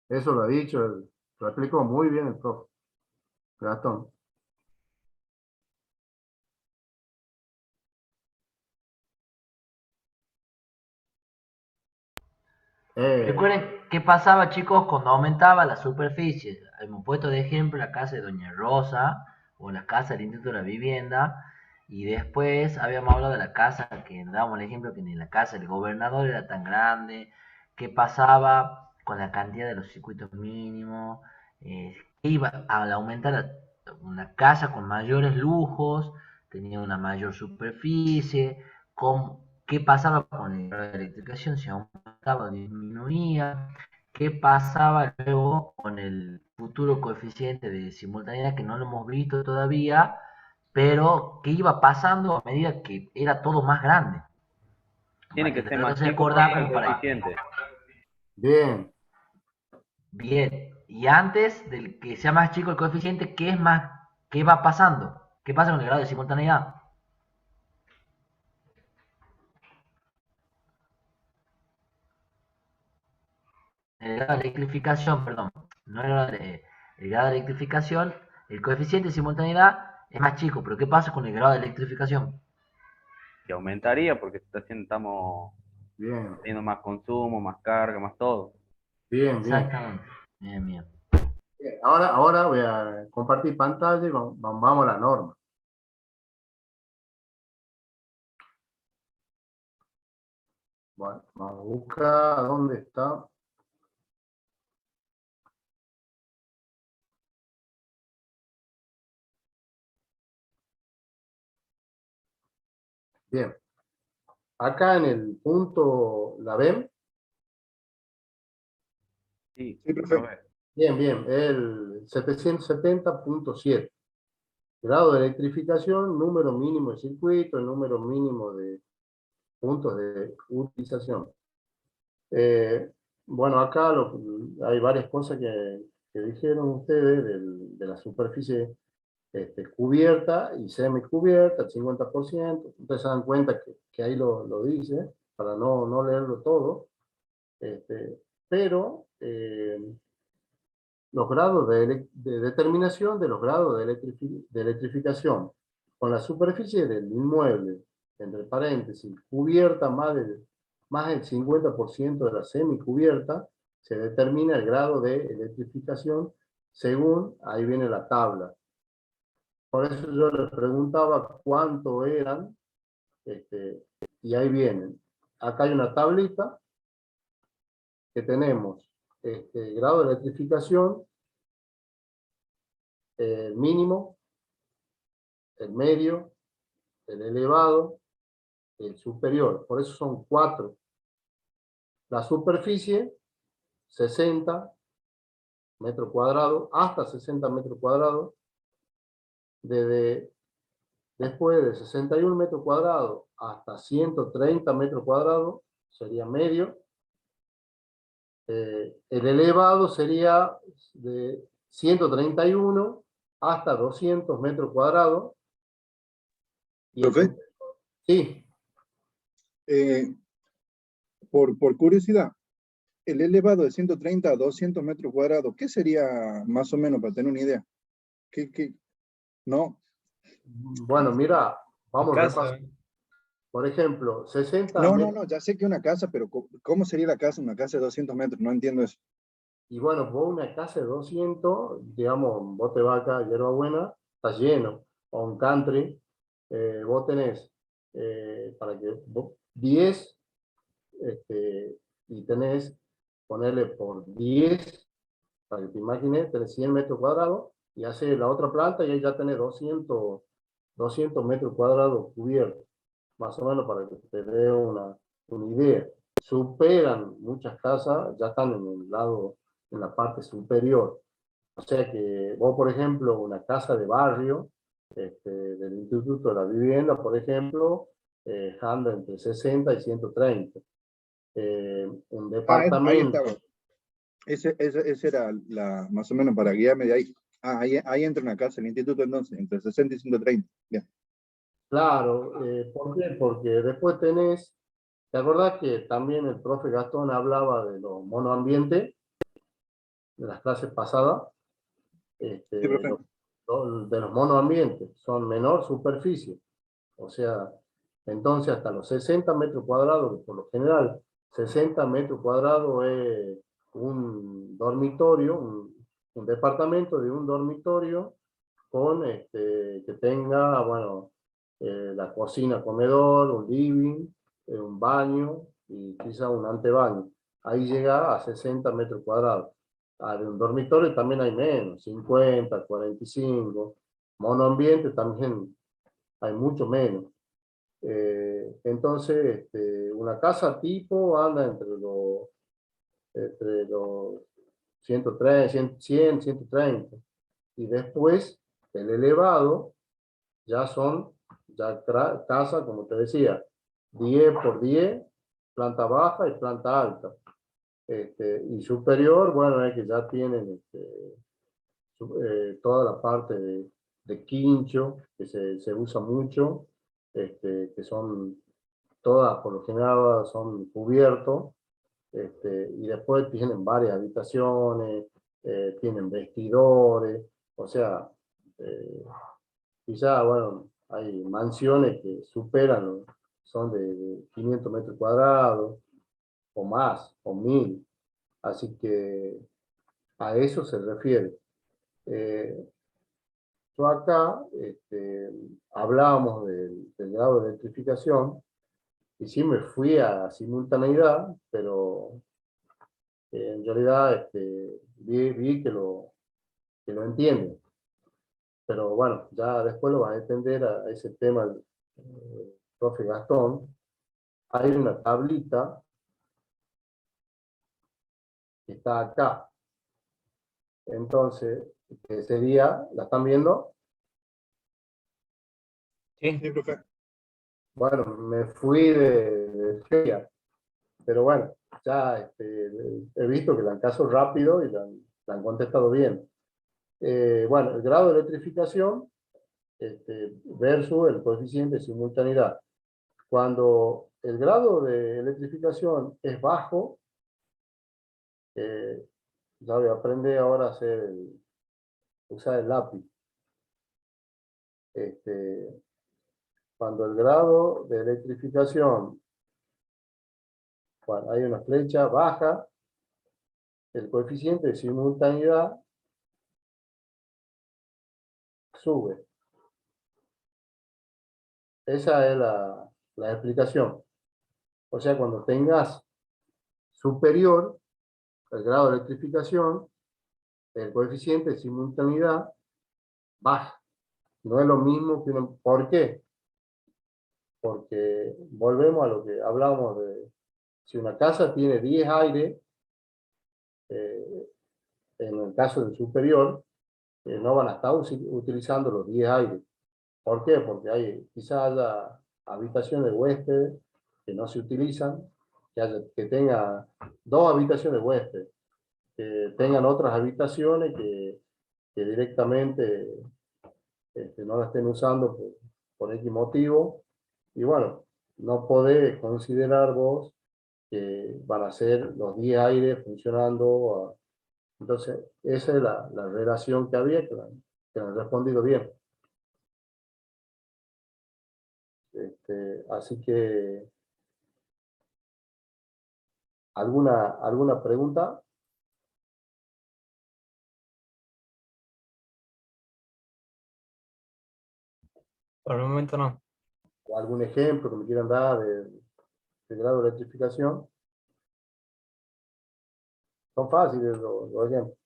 Eso lo ha dicho, lo explicó muy bien el profe Gastón. Recuerden qué pasaba, chicos, cuando aumentaba la superficie. Hemos puesto de ejemplo la casa de Doña Rosa o la casa del Instituto de la Vivienda. Y después habíamos hablado de la casa, que dábamos el ejemplo que ni la casa del gobernador era tan grande. ¿Qué pasaba con la cantidad de los circuitos mínimos? ¿Qué iba al aumentar una casa con mayores lujos? Tenía una mayor superficie. ¿Qué pasaba con el grado de electrificación? Si aumentaba o disminuía. ¿Qué pasaba luego con el futuro coeficiente de simultaneidad que no lo hemos visto todavía? Pero qué iba pasando a medida que era todo más grande. Tiene Para que que ser tratar más de chico acordar para el como para... coeficiente. Bien, Bien. Y antes del que sea más chico el coeficiente, ¿qué es más? ¿Qué va pasando? ¿Qué pasa con el grado de simultaneidad? El grado de electrificación, perdón, no el grado de electrificación, el coeficiente de simultaneidad es más chico, pero ¿qué pasa con el grado de electrificación? Que aumentaría porque estamos bien, teniendo más consumo, más carga, más todo. bien, bien. Exactamente. Bien, bien. Bien, ahora voy a compartir pantalla y vamos a la norma. Bueno, vamos a buscar dónde está. Bien. Acá en el punto, ¿la ven? Sí, Sí, lo perfecto. veo. Bien, bien. El 770.7. Grado de electrificación, número mínimo de circuito, el número mínimo de puntos de utilización. Bueno, acá hay varias cosas que dijeron ustedes de la superficie cubierta y semicubierta, el 50%. Ustedes se dan cuenta que ahí lo dice, para no leerlo todo. Pero los grados de determinación de los grados de electrificación con la superficie del inmueble, entre paréntesis, cubierta más del 50% de la semicubierta, se determina el grado de electrificación según, ahí viene la tabla. Por eso yo les preguntaba cuánto eran, y ahí vienen. Acá hay una tablita que tenemos grado de electrificación, mínimo, el medio, el elevado, el superior. Por eso son 4. La superficie, 60 metros cuadrados, hasta 60 metros cuadrados. Después de 61 metros cuadrados hasta 130 metros cuadrados, sería medio. El elevado sería de 131 hasta 200 metros cuadrados. Y el Profe, sí, por curiosidad, el elevado de 130 a 200 metros cuadrados, ¿qué sería más o menos para tener una idea? No, bueno, mira, Mi vamos a casa, repasar. Por ejemplo, 60 no, metros. ya sé que una casa, pero ¿cómo sería la casa? Una casa de 200 metros, no entiendo eso. Y bueno, vos una casa de 200, digamos, vos te vas acá a Hierbabuena, está lleno. O un country, vos tenés para que 10, y tenés, ponerle por 10, para que te imagines, tenés 100 metros cuadrados, y hace la otra planta y ahí ya tenés 200 metros cuadrados cubiertos, más o menos para que te dé una idea. Superan muchas casas, ya están en el lado, en la parte superior. O sea que vos, por ejemplo, una casa de barrio, del Instituto de la Vivienda, por ejemplo, anda entre 60 y 130. Un Ahí departamento, estaba. Ese era más o menos para guiarme de ahí. Ahí entra una casa, el instituto entonces, entre 60 y 130. Ya. claro, ¿por qué? Porque después tenés, ¿te acordás que también el profe Gastón hablaba de los monoambientes de las clases pasadas? Sí, Este, profe. los, de los monoambientes son menor superficie, o sea, entonces hasta los 60 metros cuadrados, que por lo general 60 metros cuadrados es un dormitorio, un departamento de un dormitorio con que tenga, bueno, la cocina, comedor, un living, un baño y quizá un antebaño. Ahí llega a 60 metros cuadrados. De un dormitorio también hay menos, 50, 45. Monoambiente también hay mucho menos. Entonces, una casa tipo anda entre los 130, 100, 130. Y después, el elevado, ya casa, como te decía, 10 por 10, planta baja y planta alta. Y superior, bueno, es que ya tienen toda la parte de quincho, que se usa mucho, que son todas, por lo general, son cubiertos, y después tienen varias habitaciones, tienen vestidores, o sea, eh, quizá, bueno, hay mansiones que superan, ¿no? Son de 500 metros cuadrados, o más, o 1000, así que a eso se refiere. Eh, yo acá hablábamos del grado de electrificación, y sí me fui a simultaneidad, pero en realidad vi que lo entienden. Pero bueno, ya después lo vas a entender a ese tema profe Gastón, hay una tablita que está acá. Entonces, que sería, ¿la están viendo? Sí, Sí, profe. Bueno, me fui de feria, pero bueno, ya he visto que la han caso rápido y la han contestado bien. Bueno, el grado de electrificación versus el coeficiente de simultaneidad. Cuando el grado de electrificación es bajo, ya voy a aprender ahora a usar el lápiz. Cuando el grado de electrificación, bueno, hay una flecha baja, el coeficiente de simultaneidad sube. Esa es la explicación. O sea, cuando tengas superior el grado de electrificación, el coeficiente de simultaneidad baja. No es lo mismo que uno. ¿Por qué? Porque volvemos a lo que hablábamos de, si una casa tiene 10 aires, en el caso del superior, no van a estar utilizando los 10 aires. ¿Por qué? Porque quizás haya habitaciones de huéspedes que no se utilizan, que tenga 2 habitaciones de huéspedes, que tengan otras habitaciones que directamente no la estén usando por X motivo. Y bueno, no podés considerar vos que van a ser los 10 aires funcionando. Entonces, esa es la relación que había, que han respondido bien. Así que, ¿alguna pregunta? por el momento no. ¿O algún ejemplo que me quieran dar de grado de electrificación? Son fáciles los ejemplos.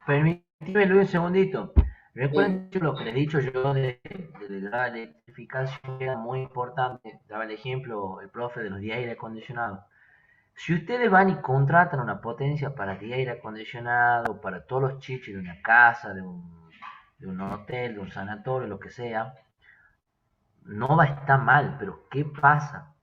Permíteme un segundito. Sí. Recuerden que lo que les he dicho yo de la electrificación era muy importante. Daba el ejemplo el profe de los de aire acondicionado. Si ustedes van y contratan una potencia para de aire acondicionado, para todos los chichis de una casa, de un hotel, de un sanatorio, lo que sea, no va a estar mal, pero ¿qué pasa?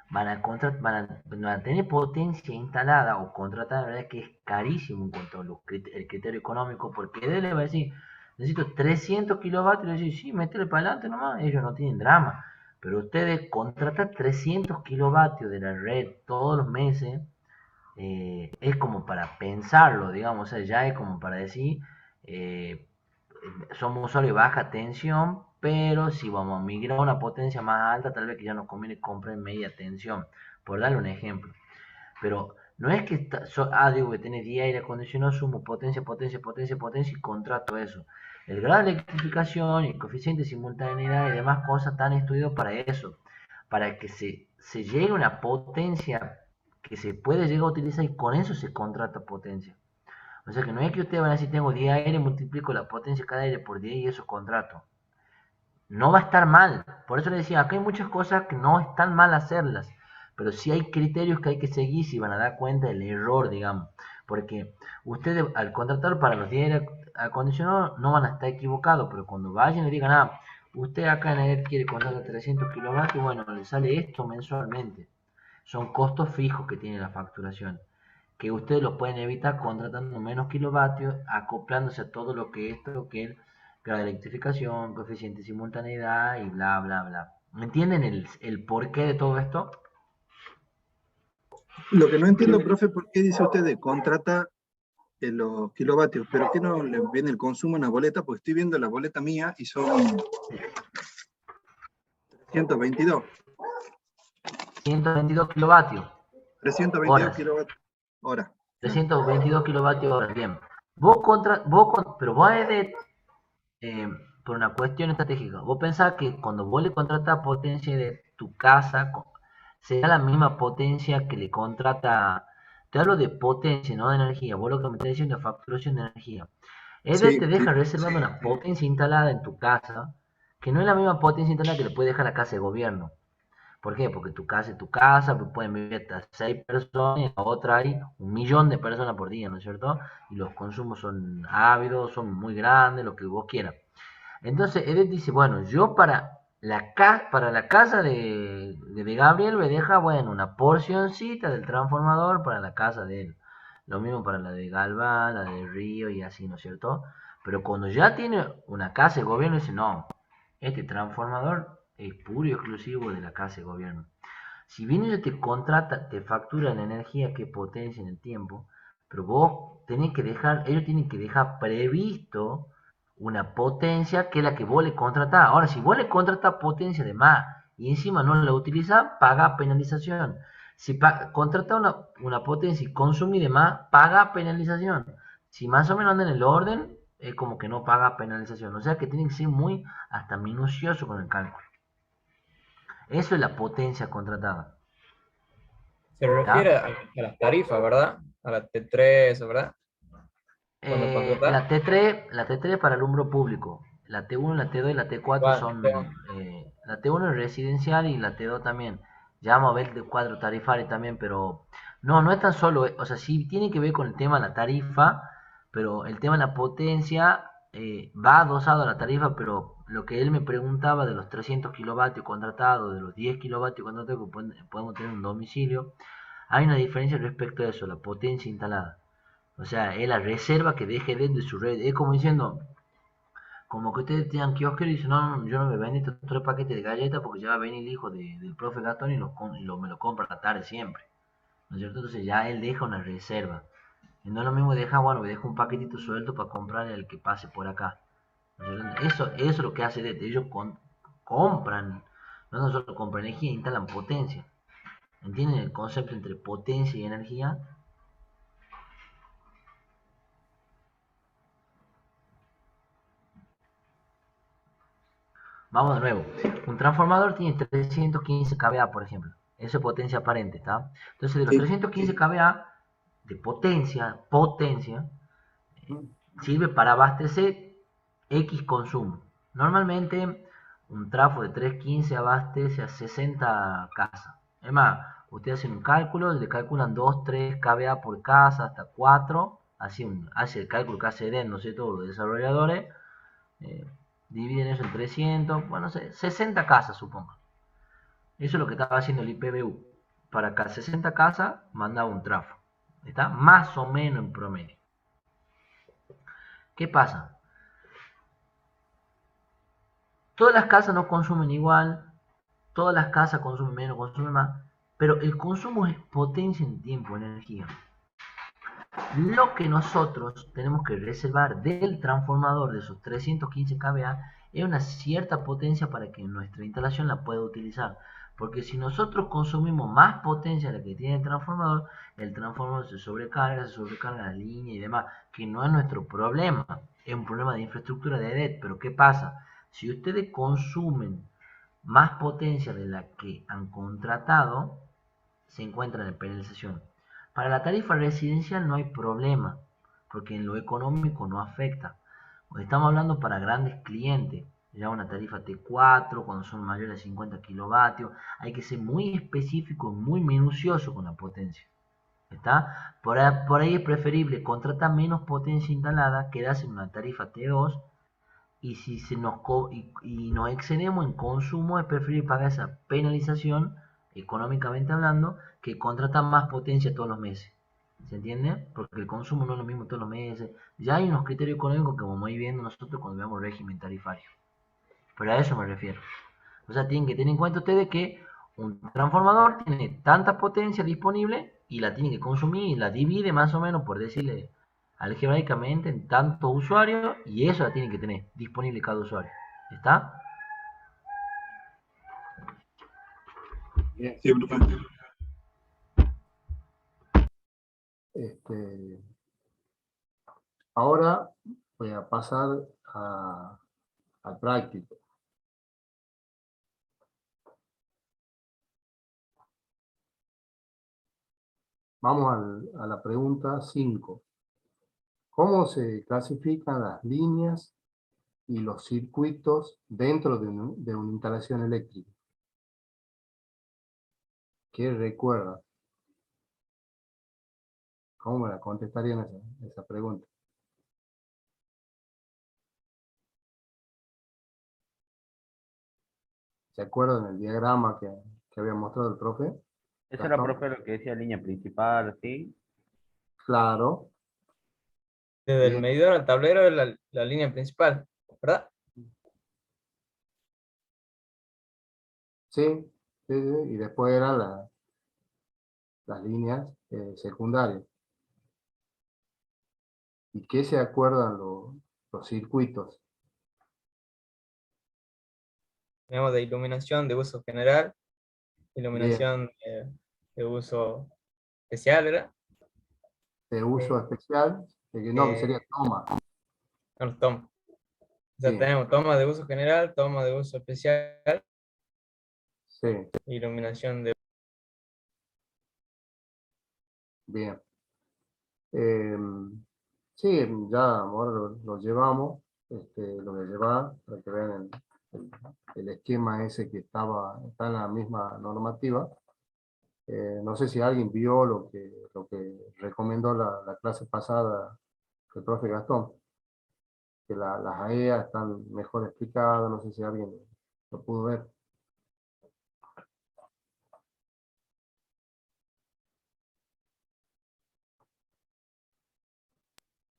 Van a tener potencia instalada o contratada, la verdad que es carísimo en cuanto al criterio económico, porque él le va a decir, necesito 300 kilovatios, y le dice, sí, métele para adelante nomás, ellos no tienen drama, pero ustedes contratan 300 kilovatios de la red todos los meses, es como para pensarlo, digamos, o sea, ya es como para decir, eh, somos usuarios de baja tensión, pero si vamos a migrar a una potencia más alta, tal vez que ya nos conviene comprar media tensión, por darle un ejemplo. Pero no es que digo que tenés 10 aire acondicionado, sumo potencia, potencia, potencia, potencia y contrato eso. El grado de electrificación, el coeficiente de simultaneidad y demás cosas están estudiados para eso, para que se llegue a una potencia que se puede llegar a utilizar y con eso se contrata potencia. O sea que no es que ustedes van a decir tengo 10 aire, multiplico la potencia de cada aire por 10 y eso contrato. No va a estar mal. Por eso le decía, acá hay muchas cosas que no están mal hacerlas, pero sí hay criterios que hay que seguir si van a dar cuenta del error, digamos. Porque ustedes al contratar para los 10 aire acondicionados no van a estar equivocados, pero cuando vayan y le digan, usted acá en AER quiere contratar 300 kilovatios, bueno, le sale esto mensualmente. Son costos fijos que tiene la facturación, que ustedes los pueden evitar contratando menos kilovatios, acoplándose a todo lo que esto, que es grado de electrificación, coeficiente de simultaneidad y bla, bla, bla. ¿Me entienden el porqué de todo esto? Lo que no entiendo, profe, ¿por qué dice usted de contrata los kilovatios? ¿Pero qué no le viene el consumo en la boleta? Porque estoy viendo la boleta mía y son 322. 122 kilovatios 322 horas. kilovatios hora. 322 kilovatios horas, bien. Pero vos es eh, por una cuestión estratégica. Vos pensás que cuando vos le contratás potencia de tu casa, será la misma potencia que le contrata. Te hablo de potencia, no de energía. Vos lo que me estás diciendo es facturación de energía. EDET te deja reservando una potencia instalada en tu casa, que no es la misma potencia instalada que le puede dejar la casa de gobierno. ¿Por qué? Porque tu casa es tu casa, pues pueden vivir hasta 6 personas, y en la otra hay 1 millón de personas por día, ¿no es cierto? Y los consumos son ávidos, son muy grandes, lo que vos quieras. Entonces Edith dice, bueno, yo para la casa de Gabriel me deja, bueno, una porcioncita del transformador para la casa de él. Lo mismo para la de Galván, la de Río y así, ¿no es cierto? Pero cuando ya tiene una casa de gobierno, dice, no, este transformador es puro y exclusivo de la casa de gobierno. Si bien ellos te contratan, te facturan la energía que potencia en el tiempo, pero vos tenés que dejar, ellos tienen que dejar previsto una potencia que es la que vos le contratás. Ahora, si vos le contratás potencia de más y encima no la utilizás, paga penalización. Si contratás una potencia y consumís de más, paga penalización. Si más o menos anda en el orden, es como que no paga penalización. O sea que tiene que ser muy hasta minucioso con el cálculo. Eso es la potencia contratada. Se refiere ¿Está? a las tarifas, ¿verdad? A la T3, ¿verdad? Cuando contratás. La T3 para el umbro público. La T1, la T2 y la T4 son... la T1 es residencial y la T2 también. Ya vamos a ver el cuadro tarifario también, pero... No, no es tan solo... O sea, sí tiene que ver con el tema de la tarifa, pero el tema de la potencia va adosado a la tarifa, pero lo que él me preguntaba de los 300 kilovatios contratados, de los 10 kilovatios contratados que podemos tener en un domicilio, hay una diferencia respecto a eso, la potencia instalada. O sea, es la reserva que deje de su red. Es como diciendo, como que ustedes tengan kiosquero y dicen, no, no, yo no me vendo estos 3 paquetes de galletas porque ya va a venir el hijo del profe Gastón y me lo compra a la tarde siempre. ¿No es cierto? Entonces ya él deja una reserva. Y no es lo mismo deja, bueno, me deja un paquetito suelto para comprarle al que pase por acá. ¿No es cierto? Eso es lo que hace de ellos compran, no solo compran energía, instalan potencia. ¿Entienden el concepto entre potencia y energía? Vamos de nuevo. Un transformador tiene 315 kVA, por ejemplo. Eso es potencia aparente, ¿está? Entonces, de los Sí. 315 kVA de potencia, sirve para abastecer X consumo. Normalmente, un trafo de 315 abastece a 60 casas. Es más, ustedes hacen un cálculo, le calculan 2, 3 kVA por casa, hasta 4. Hace el cálculo que hace EDEN, no sé, todos los desarrolladores. eh, Dividen eso en 300, bueno, 60 casas, supongo. Eso es lo que estaba haciendo el IPBU. Para cada 60 casas mandaba un trafo. Está más o menos en promedio. ¿Qué pasa? Todas las casas no consumen igual, todas las casas consumen menos, consumen más, pero el consumo es potencia en tiempo, energía. Lo que nosotros tenemos que reservar del transformador de esos 315 kVA es una cierta potencia para que nuestra instalación la pueda utilizar. Porque si nosotros consumimos más potencia de la que tiene el transformador se sobrecarga la línea y demás, que no es nuestro problema, es un problema de infraestructura de EDET. Pero ¿qué pasa? Si ustedes consumen más potencia de la que han contratado, se encuentran en penalización. Para la tarifa residencial no hay problema, porque en lo económico no afecta. Estamos hablando para grandes clientes, ya una tarifa T4, cuando son mayores de 50 kilovatios, hay que ser muy específico, muy minucioso con la potencia. ¿Está? Por ahí es preferible contratar menos potencia instalada, quedarse en una tarifa T2, y si nos excedemos en consumo, es preferible pagar esa penalización, económicamente hablando, que contratar más potencia todos los meses. ¿Se entiende? Porque el consumo no es lo mismo todos los meses. Ya hay unos criterios económicos que vamos a ir viendo nosotros cuando veamos régimen tarifario. Pero a eso me refiero. O sea, tienen que tener en cuenta ustedes que un transformador tiene tanta potencia disponible y la tiene que consumir y la divide más o menos, por decirle algebraicamente, en tantos usuarios, y eso la tiene que tener disponible cada usuario. ¿Está? Bien. Sí, profe. Este, ahora voy a pasar al práctico. Vamos a la pregunta 5. ¿Cómo se clasifican las líneas y los circuitos dentro de una instalación eléctrica? ¿Qué recuerdan? ¿Cómo me la contestarían esa pregunta? ¿Se acuerdan del diagrama que había mostrado el profe? Eso era, Gastón. profe, lo que decía línea principal, ¿sí? Claro, Desde el bien, medidor al tablero es la línea principal, ¿verdad? sí, sí, sí, y después eran las líneas secundarias. ¿Y qué se acuerdan los circuitos? Tenemos de iluminación de uso general, Bien, iluminación de uso especial, ¿verdad? de uso Eh, especial, no, que sería eh, toma. no, toma. O sea, Bien, tenemos toma de uso general, toma de uso especial, sí, iluminación de... bien. Eh, sí, ya ahora lo llevamos, lo voy a llevar para que vean el esquema ese que está en la misma normativa. No sé si alguien vio lo que recomendó la clase pasada el profe Gastón, que las AEA están mejor explicadas, no sé si alguien lo pudo ver.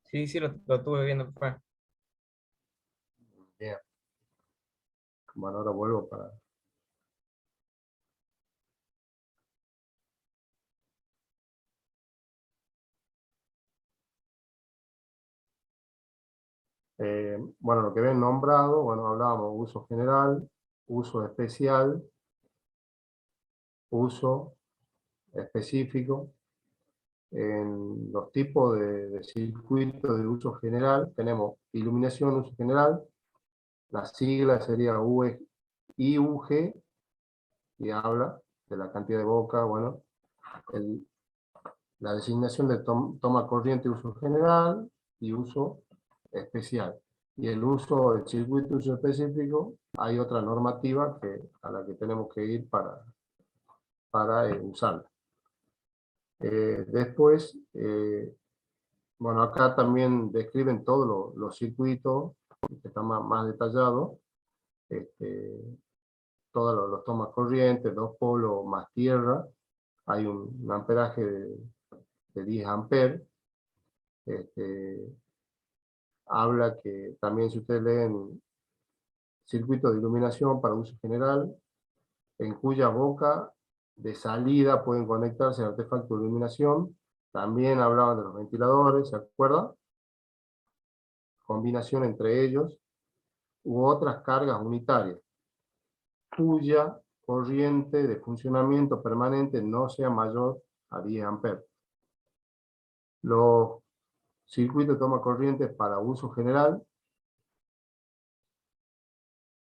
Sí, sí, lo estuve viendo. Fue. Bien. Bueno, ahora vuelvo para... bueno, lo que ven nombrado, bueno, hablábamos uso general, uso especial, uso específico. En los tipos de circuitos de uso general tenemos iluminación, uso general, la sigla sería IUG, y habla de la cantidad de boca, bueno, la designación de toma corriente uso general y uso especial. Y el uso del circuito de uso específico, hay otra normativa a la que tenemos que ir para usarla. Después, bueno, acá también describen todos los circuitos, que está más detallado, todos los tomas corrientes, 2 polos más tierra, hay un amperaje de 10 amperes. Habla que también, si ustedes leen circuito de iluminación para uso general, en cuya boca de salida pueden conectarse artefactos de iluminación. También hablaban de los ventiladores, ¿se acuerdan? Combinación entre ellos, u otras cargas unitarias, cuya corriente de funcionamiento permanente no sea mayor a 10 amperes. Los circuitos de toma corriente para uso general,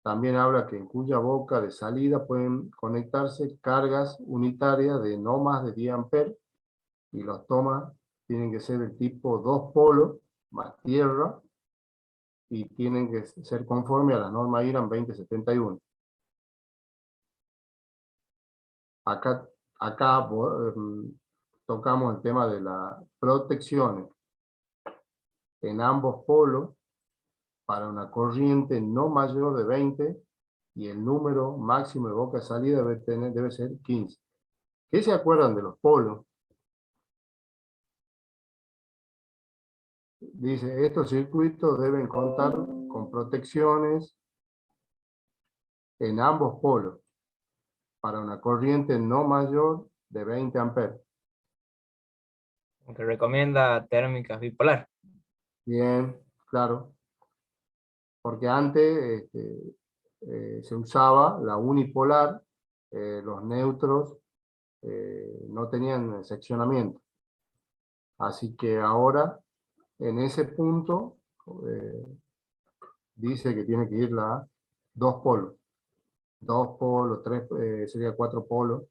también habla que en cuya boca de salida pueden conectarse cargas unitarias de no más de 10 amperes, y los tomas tienen que ser del tipo 2 polos más tierra, y tienen que ser conforme a la norma IRAM 2071. Acá tocamos el tema de las protecciones en ambos polos para una corriente no mayor de 20, y el número máximo de boca de salida debe ser 15. ¿Qué se acuerdan de los polos? Dice, estos circuitos deben contar con protecciones en ambos polos para una corriente no mayor de 20 amperes. Que recomienda térmicas bipolar. Bien, claro. Porque antes se usaba la unipolar, los neutros no tenían seccionamiento. Así que ahora, en ese punto, eh, dice que tiene que ir la 2 polos. 2 polos, 3, sería 4 polos,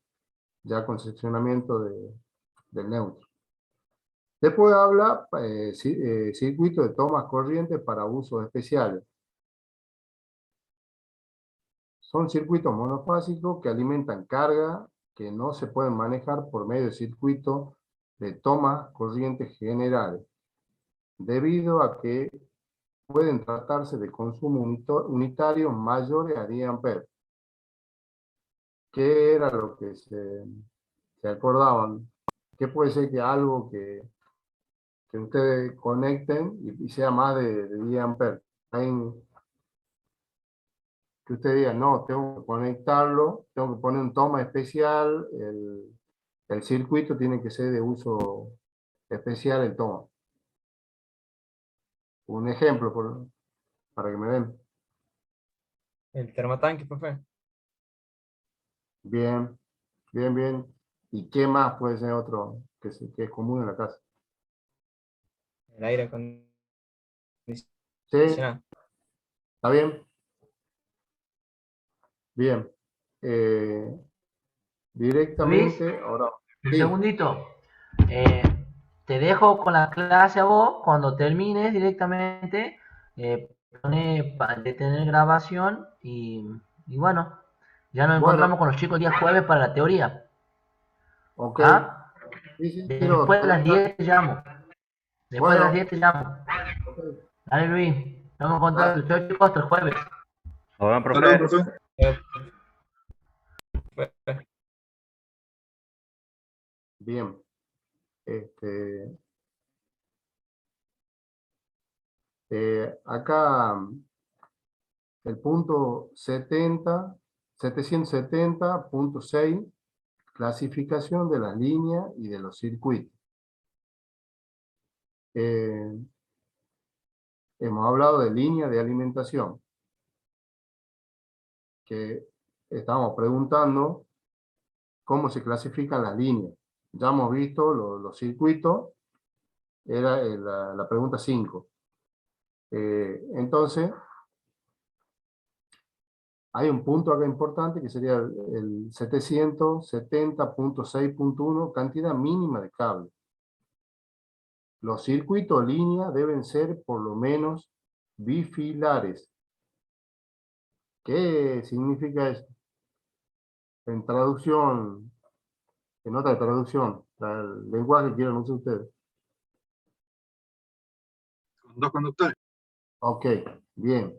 ya con seccionamiento del neutro. Después habla circuito de tomas corrientes para usos especiales. Son circuitos monofásicos que alimentan carga que no se pueden manejar por medio de circuitos de tomas corrientes generales, debido a que pueden tratarse de consumo unitario mayores a 10 amperes. ¿Qué era lo que se acordaban? ¿Qué puede ser que algo que ustedes conecten y sea más de 10 amperes? Que usted diga, no, tengo que conectarlo, tengo que poner un toma especial, el circuito tiene que ser de uso especial el toma. Un ejemplo para que me den. El termotanque, profe. Bien, bien, bien. ¿Y qué más puede ser otro que es común en la casa? El aire ¿Sí? acondicionado. ¿Está bien? Bien. Luis, Directamente, ahora, un sí. segundito. Eh, Te dejo con la clase a vos. Cuando termines directamente, pone detener grabación y bueno, ya nos encontramos Bueno, con los chicos el día jueves para la teoría. ok. ¿Ah? Sí, sí, sí, Después de las 10 te llamo. Después de las 10 bueno, te llamo. ok. Dale, Luis. Estamos en Dale. contacto. Chau, chicos, hasta el jueves. ¿Todo bien, Hasta luego, profe? profe. Eh, Bien. Este, acá el punto 770.6, clasificación de las líneas y de los circuitos. Eh, Hemos hablado de línea de alimentación, que estamos preguntando cómo se clasifican las líneas. Ya hemos visto los circuitos, era la pregunta 5. Entonces, hay un punto acá importante que sería el 770.6.1, cantidad mínima de cable. Los circuitos o líneas deben ser por lo menos bifilares. ¿Qué significa eso? En traducción, en nota de traducción, el lenguaje que quieran usar ustedes. Con dos conductores. Ok, bien.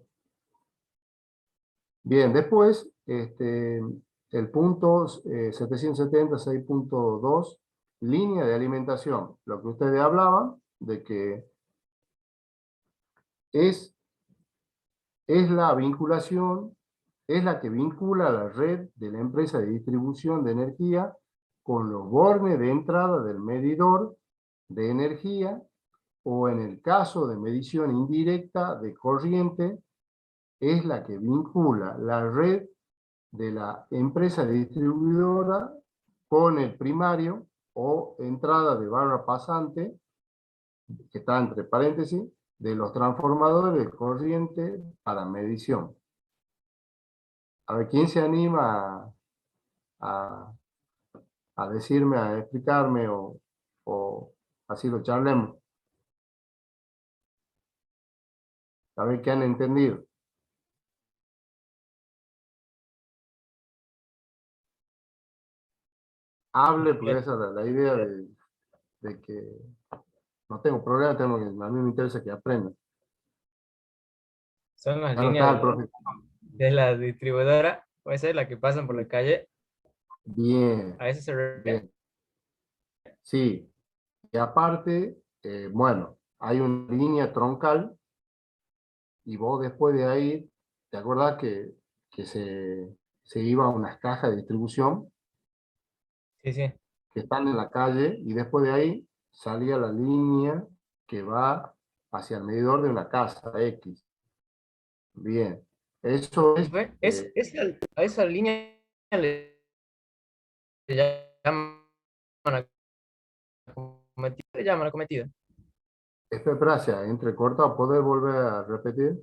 Bien, después, el punto 770.6.2, línea de alimentación. Lo que ustedes hablaban de que es la vinculación, es la que vincula a la red de la empresa de distribución de energía con los bornes de entrada del medidor de energía, o en el caso de medición indirecta de corriente, es la que vincula la red de la empresa distribuidora con el primario o entrada de barra pasante, que está entre paréntesis, de los transformadores de corriente para medición. A ver, ¿quién se anima a, a decirme, a explicarme o así lo charlemos? A ver qué han entendido. Hable, porque esa es la idea de que no tengo problema, a mí me interesa que aprendan. Son las Ya no está líneas el profe. de la distribuidora, puede ser la que pasan por la calle. Bien, A eso se refiere. bien. Sí, y aparte, bueno, hay una línea troncal y vos después de ahí, ¿te acuerdas que se iba a unas cajas de distribución Sí, sí. que están en la calle y después de ahí salía la línea que va hacia el medidor de una casa X? Bien, eso es, A esa línea llaman le llaman acometida. gracias, entrecortado, ¿poder volver a repetir?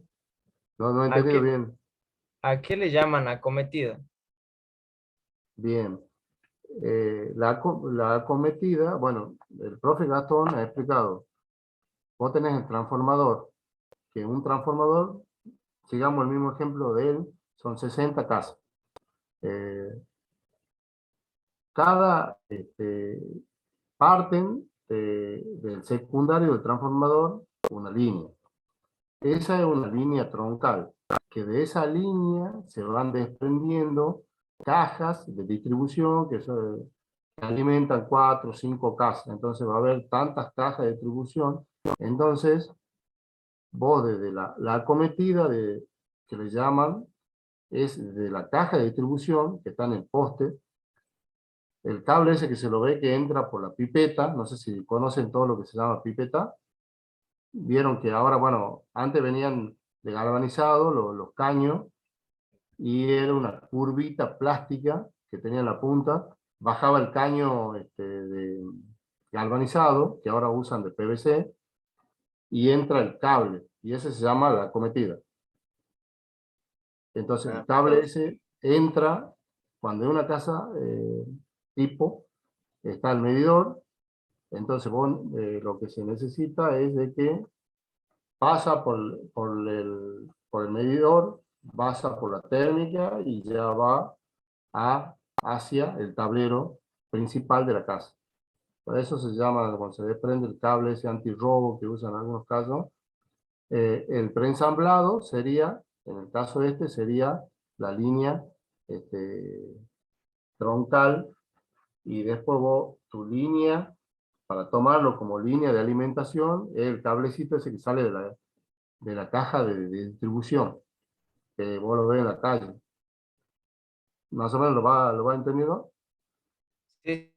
No he ¿A entendido qué, bien. a qué le llaman acometida? Bien. la acometida, bueno, el profe Gastón ha explicado, vos tenés el transformador, que un transformador, sigamos el mismo ejemplo de él, son 60 casas. Cada parten del secundario del transformador una línea. Esa es una línea troncal, que de esa línea se van desprendiendo cajas de distribución que alimentan 4 o 5 casas. Entonces va a haber tantas cajas de distribución. Entonces, vos desde la acometida que le llaman, es de la caja de distribución que está en el poste, el cable ese que se lo ve que entra por la pipeta, no sé si conocen todo lo que se llama pipeta, vieron que ahora, bueno, antes venían de galvanizado los caños, y era una curvita plástica que tenía en la punta, bajaba el caño de galvanizado, que ahora usan de PVC, y entra el cable, y ese se llama la acometida. Entonces el cable ese entra, cuando en una casa tipo, está el medidor, entonces lo que se necesita es de que pasa por el medidor, pasa por la térmica y ya va hacia el tablero principal de la casa. Por eso se llama, cuando se desprende el cable ese antirrobo que usan en algunos casos, el preensamblado sería, en el caso sería la línea troncal, y después tu línea, para tomarlo como línea de alimentación, es el cablecito ese que sale de la caja de distribución, que vos lo ves en la calle. Más o menos lo va entendiendo. Sí,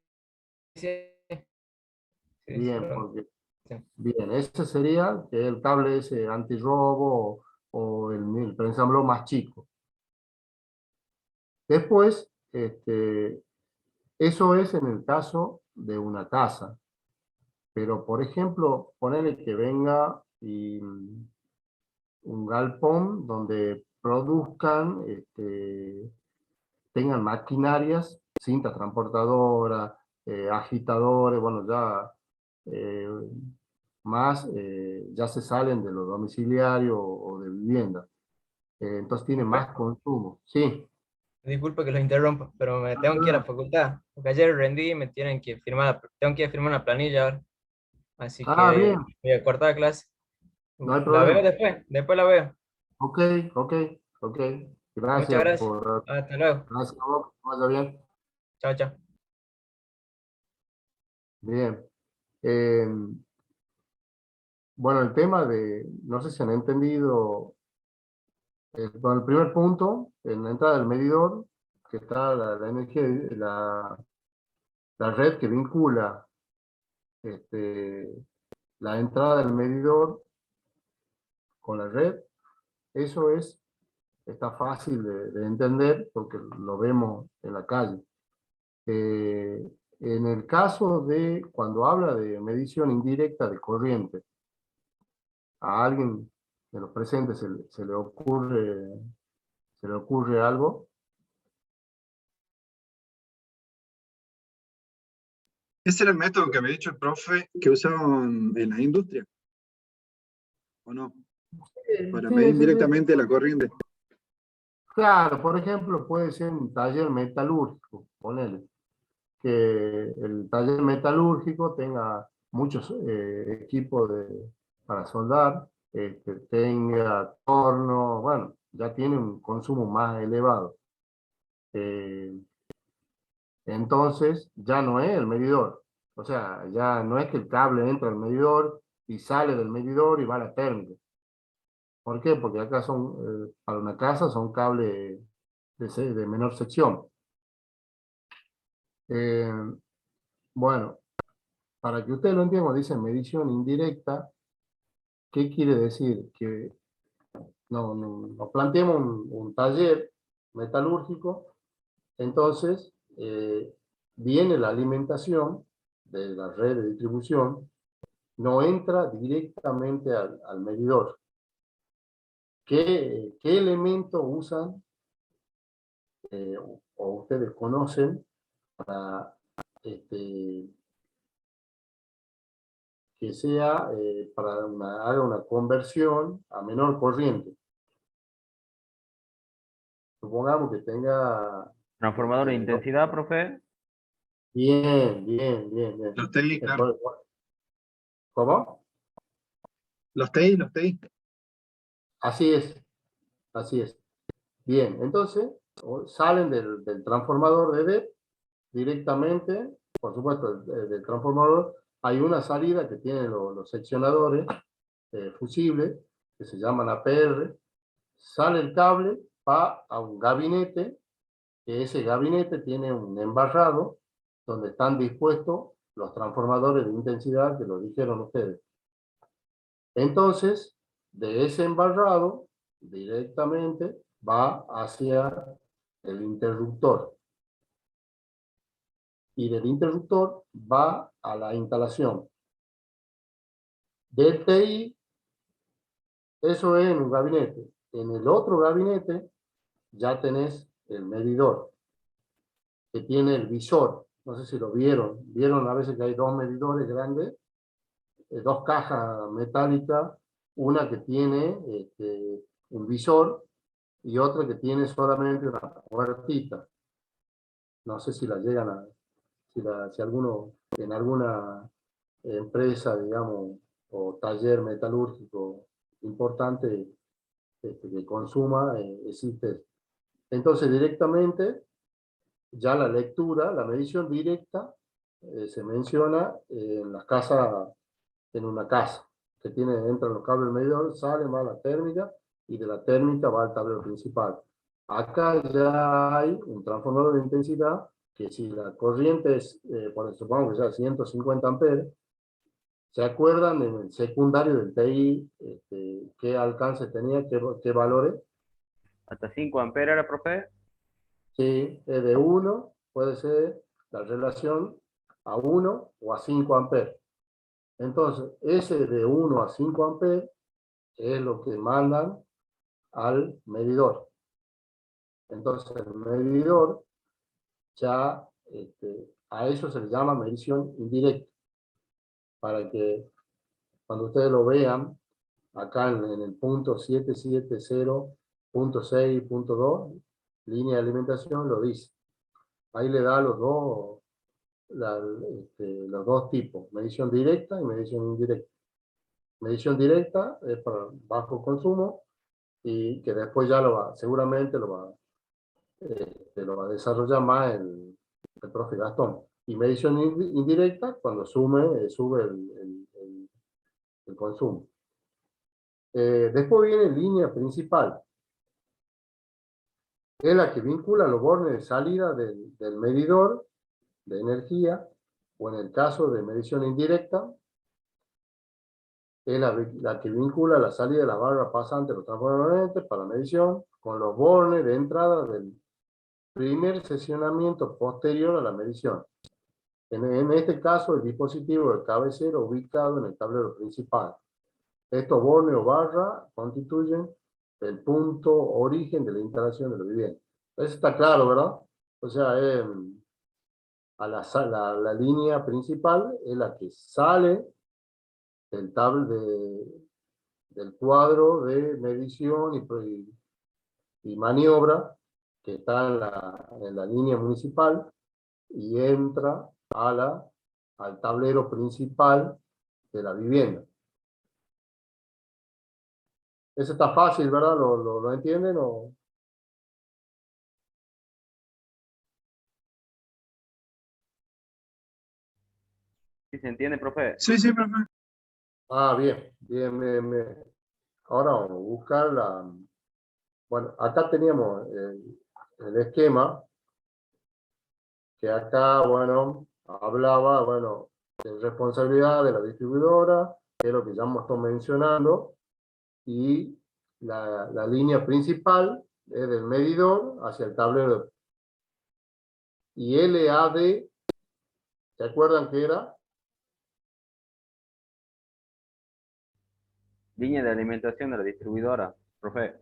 sí, sí, sí, Bien, porque, sí. bien, ese sería que el cable ese antirrobo o el preensamblado más chico. Después, eso es en el caso de una casa. Pero, por ejemplo, ponerle que venga un galpón donde produzcan, tengan maquinarias, cinta transportadora, agitadores, bueno, ya eh, ya se salen de lo domiciliario o de vivienda. Entonces tienen más consumo. Sí. Disculpe que lo interrumpa, pero me tengo que ir a la facultad, porque ayer rendí y me tienen que firmar, tengo que ir a firmar una planilla ahora, así Bien, que voy a cortar la clase. no hay La veo problema. después la veo. Ok, ok, ok. Muchas Gracias gracias. por... Hasta luego. Gracias a vos, que vaya bien. Chao, chao. Bien. Eh, bueno, el tema no sé si han entendido, bueno, el primer punto, en la entrada del medidor, que está la energía, la red que vincula la entrada del medidor con la red. Eso está fácil de entender porque lo vemos en la calle. En el caso de cuando habla de medición indirecta de corriente, a alguien de los presentes se le ocurre algo. Ese era el método que había dicho el profe que usaban en la industria, ¿o no? Para Sí, medir sí, sí. directamente la corriente. Claro, por ejemplo, puede ser un taller metalúrgico, ponele, que el taller metalúrgico tenga muchos equipos para soldar, tenga torno, bueno, ya tiene un consumo más elevado. Eh, entonces, ya no es el medidor. O sea, ya no es que el cable entra al medidor y sale del medidor y va a la térmica. ¿Por qué? Porque acá para una casa son cables de menor sección. Eh, bueno, para que usted lo entienda, dice medición indirecta. ¿Qué quiere decir? Que nos planteemos un taller metalúrgico, entonces viene la alimentación de la red de distribución, no entra directamente al medidor. ¿Qué elemento usan o ustedes conocen este, que sea haga una conversión a menor corriente. Supongamos que tenga... Transformador de intensidad, profe. Bien. Los TI, claro. Entonces, ¿cómo? Los TI. Así es. Bien, entonces salen del transformador de DEP directamente, por supuesto, del transformador hay una salida que tienen los seccionadores fusibles, que se llaman APR, sale el cable, va a un gabinete, que ese gabinete tiene un embarrado donde están dispuestos los transformadores de intensidad que lo dijeron ustedes. Entonces, de ese embarrado, directamente va hacia el interruptor. Y del interruptor va a la instalación. Del TI, eso es en un gabinete. En el otro gabinete ya tenés el medidor, que tiene el visor. No sé si lo vieron. Vieron a veces que hay dos medidores grandes, dos cajas metálicas, una que tiene un visor y otra que tiene solamente una puertita. No sé si la llegan a, si alguno en alguna empresa, digamos, o taller metalúrgico importante que consuma, existe. Entonces directamente ya la lectura, la medición directa, se menciona en las casas, en una casa, que tiene, entran los cables medidor, sale, va a la térmica, y de la térmica va al tablero principal. Acá ya hay un transformador de intensidad, que si la corriente es, supongamos que sea 150 amperes, ¿se acuerdan en el secundario del TI qué alcance tenía, qué valores? Hasta 5 amperes era, profe. Sí, es de 1, puede ser la relación a 1 o a 5 amperes. Entonces, ese de 1 a 5 amperes es lo que mandan al medidor. Entonces, el medidor ya, a eso se le llama medición indirecta. Para que cuando ustedes lo vean, acá en el punto 770.6.2, línea de alimentación, lo dice. Ahí le da los dos tipos, medición directa y medición indirecta. Medición directa es para bajo consumo y que después ya seguramente lo va a desarrollar más el profe Gastón. Y medición indirecta cuando sube el consumo. Después viene línea principal. Es la que vincula los bornes de salida del medidor de energía, o en el caso de medición indirecta, es la que vincula la salida de la barra pasante de los transformadores para la medición con los bornes de entrada del primer seccionamiento posterior a la medición. En este caso, el dispositivo de cabecera ubicado en el tablero principal. Estos bornes o barras constituyen el punto origen de la instalación de la vivienda. Eso está claro, ¿verdad? O sea, la línea principal es la que sale del cuadro de medición y maniobra que está en la línea municipal y entra al tablero principal de la vivienda. Eso está fácil, ¿verdad? ¿Lo entienden? ¿Sí se entiende, profe? Sí, profe. Bien. Ahora vamos a buscar bueno, acá teníamos el esquema, que acá, bueno, hablaba, bueno, de responsabilidad de la distribuidora, que es lo que ya hemos estado mencionando, y la línea principal es del medidor hacia el tablero. Y LAD, ¿se acuerdan qué era? Línea de alimentación de la distribuidora, profe.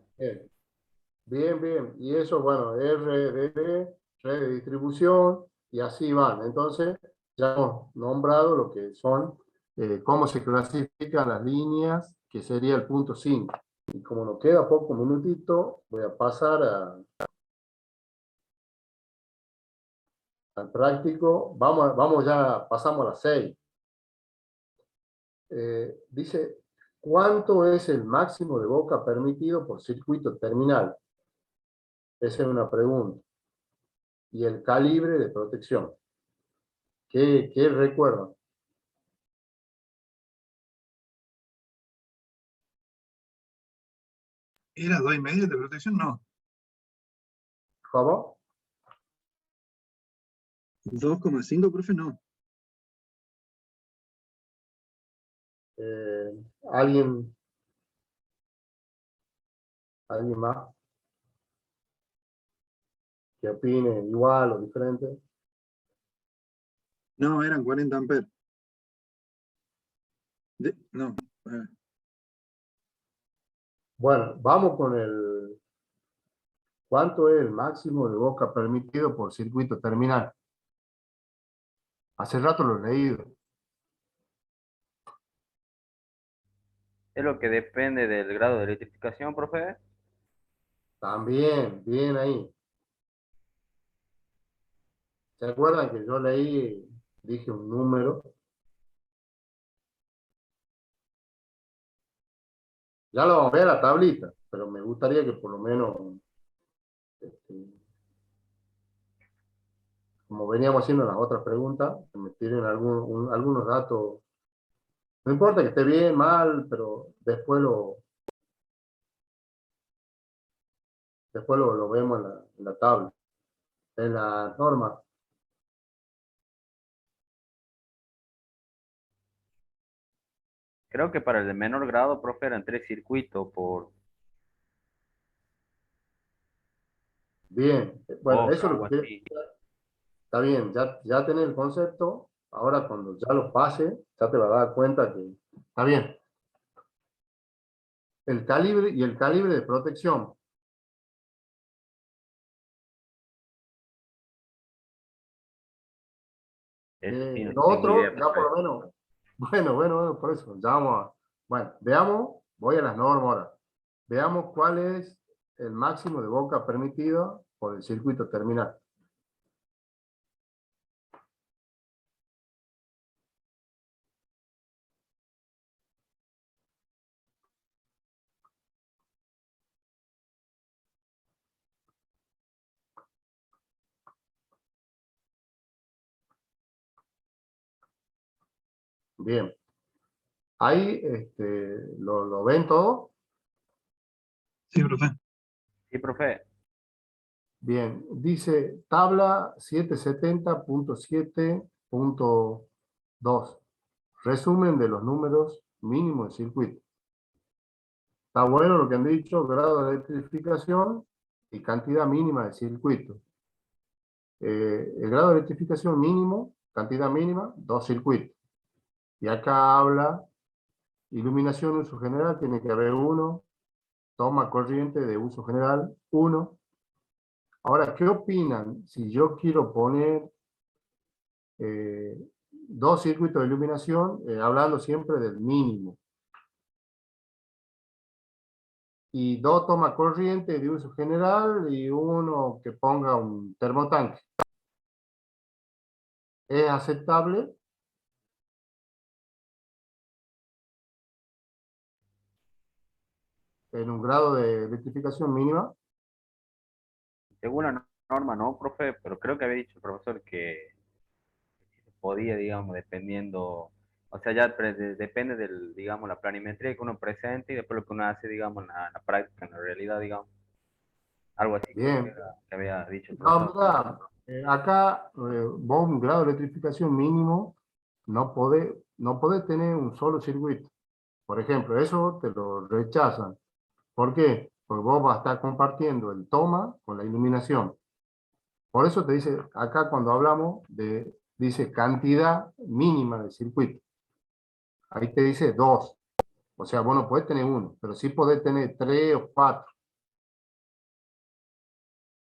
Bien. Y eso, bueno, RDD, red de distribución, y así van. Entonces, ya hemos nombrado lo que son, cómo se clasifican las líneas, que sería el punto 5. Y como nos queda poco minutito, voy a pasar al práctico. Vamos ya, pasamos a las 6. Dice, ¿cuánto es el máximo de boca permitido por circuito terminal? Esa es una pregunta. Y el calibre de protección. ¿Qué recuerdan? ¿Era 2,5 de protección? No. Por favor. 2,5, profe, no. Eh, ¿alguien más que opine igual o diferente? No, eran 40 amperes. No. Bueno, vamos con el... ¿Cuánto es el máximo de boca permitido por circuito terminal? Hace rato lo he leído. Es lo que depende del grado de electrificación, profe. También, bien ahí. ¿Se acuerdan que yo leí, dije un número? Ya lo vamos a ver a la tablita, pero me gustaría que por lo menos, este, como veníamos haciendo en las otras preguntas, que me tiren algunos datos. No importa que esté bien, mal, pero después lo vemos en la tabla, en la norma. Creo que para el de menor grado, profe, eran 3 circuitos por Bien, bueno, boca, eso es algo lo que así. está bien, ya tenés el concepto, ahora cuando ya lo pase, ya te vas a dar cuenta que está bien. El calibre y el calibre de protección. Eso sí, no Lo tengo idea, otro, ya por profe. lo menos, bueno, por eso, ya vamos a, bueno, veamos, voy a las normas ahora. Veamos cuál es el máximo de boca permitido por el circuito terminal. Bien. Ahí lo ven todo. Sí, profe. Sí, profe. Bien, dice tabla 770.7.2. Resumen de los números mínimos de circuito. Está bueno lo que han dicho, grado de electrificación y cantidad mínima de circuito. El grado de electrificación mínimo, cantidad mínima, 2 circuitos. Y acá habla iluminación uso general, tiene que haber 1, toma corriente de uso general, 1. Ahora, ¿qué opinan si yo quiero poner 2 circuitos de iluminación, hablando siempre del mínimo? Y 2 toma corriente de uso general y 1 que ponga un termotanque. ¿Es aceptable? En un grado de electrificación mínima. Según la norma, no, profe, pero creo que había dicho el profesor que se podía, digamos, dependiendo, o sea, ya depende del, digamos, la planimetría que uno presente y después lo que uno hace, digamos, en la práctica, en la realidad, digamos. Algo así creo Bien. que había dicho el No, profesor. mira, acá vos un grado de electrificación mínimo no podés tener un solo circuito. Por ejemplo, eso te lo rechazan. ¿Por qué? Porque vos vas a estar compartiendo el toma con la iluminación. Por eso te dice, acá cuando hablamos dice cantidad mínima de circuito. Ahí te dice 2. O sea, vos no podés tener uno, pero sí podés tener 3 o 4,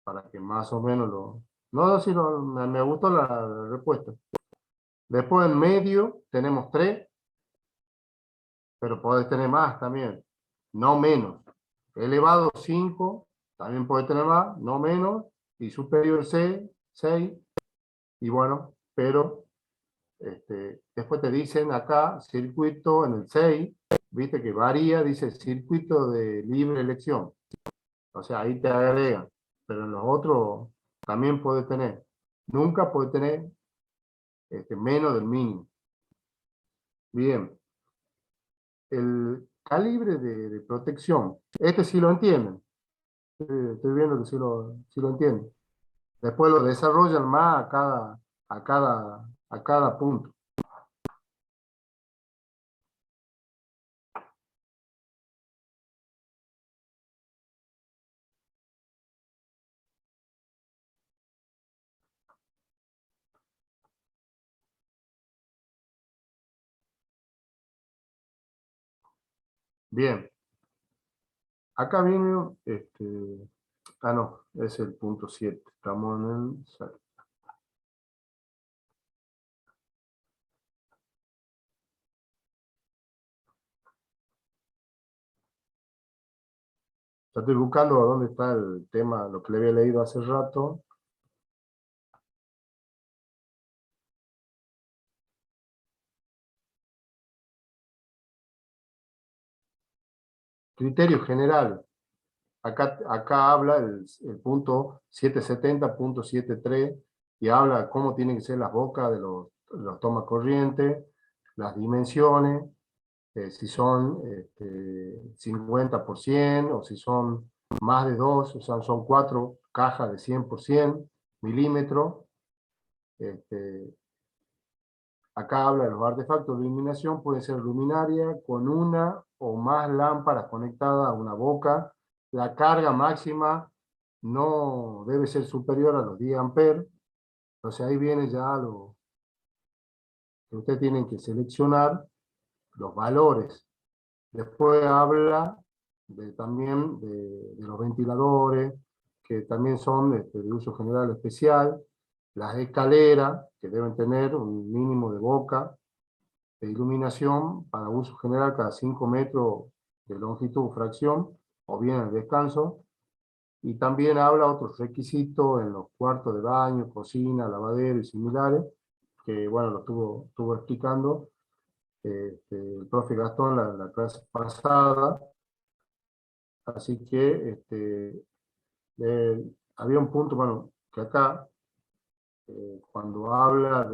para que más o menos No, sí, me gustó la respuesta. Después en medio tenemos 3, pero podés tener más también, no menos. Elevado 5, también podés tener más, no menos. Y superior 6, y bueno, pero después te dicen acá, circuito en el 6, viste que varía, dice circuito de libre elección. O sea, ahí te agregan, pero en los otros también puedes tener. Nunca puedes tener menos del mínimo. Bien, el calibre de protección, este sí lo entienden. Estoy viendo que sí lo entienden. Después lo desarrollan más a cada punto. Bien, acá viene, no, es el punto 7. Estamos en el 6. Ya estoy buscando dónde está el tema, lo que le había leído hace rato. Criterio general. Acá habla el punto 770.73 y habla de cómo tienen que ser las bocas de los tomas corrientes, las dimensiones, si son 50% o si son más de 2, o sea, son 4 cajas de 100% milímetros. Acá habla de los artefactos de iluminación, puede ser luminaria con una o más lámparas conectadas a una boca. La carga máxima no debe ser superior a los 10 amperes. Entonces ahí viene ya lo que ustedes tienen que seleccionar, los valores. Después habla también de los ventiladores, que también son de uso general especial. Las escaleras, que deben tener un mínimo de boca de iluminación para uso general cada 5 metros de longitud o fracción, o bien el descanso. Y también habla otros requisitos en los cuartos de baño, cocina, lavadero y similares, que bueno, lo estuvo explicando el profe Gastón la clase pasada. Así que había un punto, bueno, que acá, cuando habla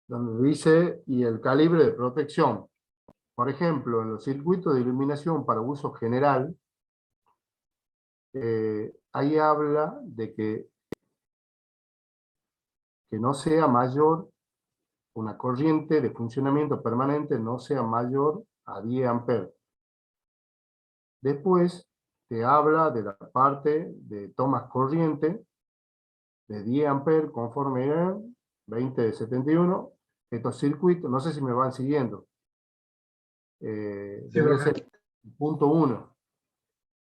donde dice, y el calibre de protección. Por ejemplo, en los circuitos de iluminación para uso general, ahí habla de que no sea mayor, una corriente de funcionamiento permanente no sea mayor a 10 amperes. Después te habla de la parte de tomas corriente de 10 amperes conforme a 2071. Estos circuitos, no sé si me van siguiendo, debe ser punto 1.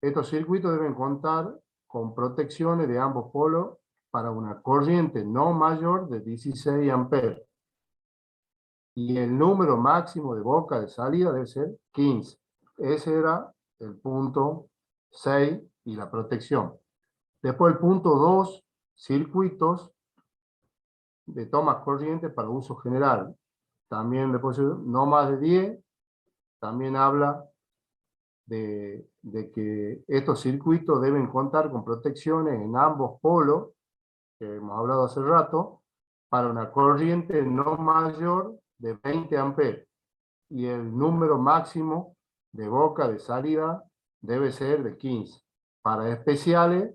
Estos circuitos deben contar con protecciones de ambos polos para una corriente no mayor de 16 amperes. Y el número máximo de boca de salida debe ser 15. Ese era el punto 6 y la protección. Después el punto 2, circuitos de tomas corrientes para uso general. También después no más de 10. También habla de que estos circuitos deben contar con protecciones en ambos polos, que hemos hablado hace rato, para una corriente no mayor de 20 amperes. Y el número máximo de boca de salida debe ser de 15. Para especiales,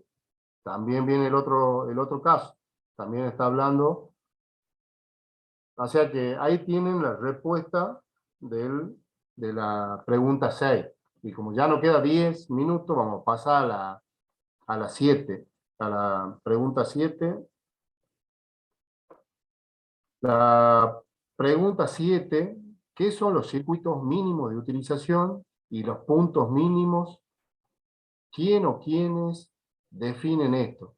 también viene el otro caso. También está hablando. O sea que ahí tienen la respuesta de la pregunta 6. Y como ya no queda 10 minutos, vamos a pasar a la 7, a la pregunta 7. La pregunta 7, ¿qué son los circuitos mínimos de utilización y los puntos mínimos ¿quién o quiénes definen esto?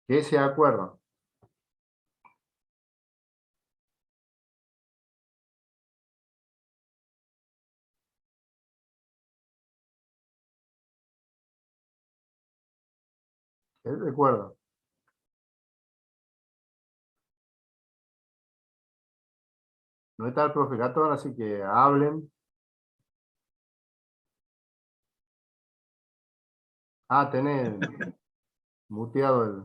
¿Qué se acuerdan? ¿Qué recuerdan? No está el profe Gatón, así que hablen. Ah, tenés muteado el...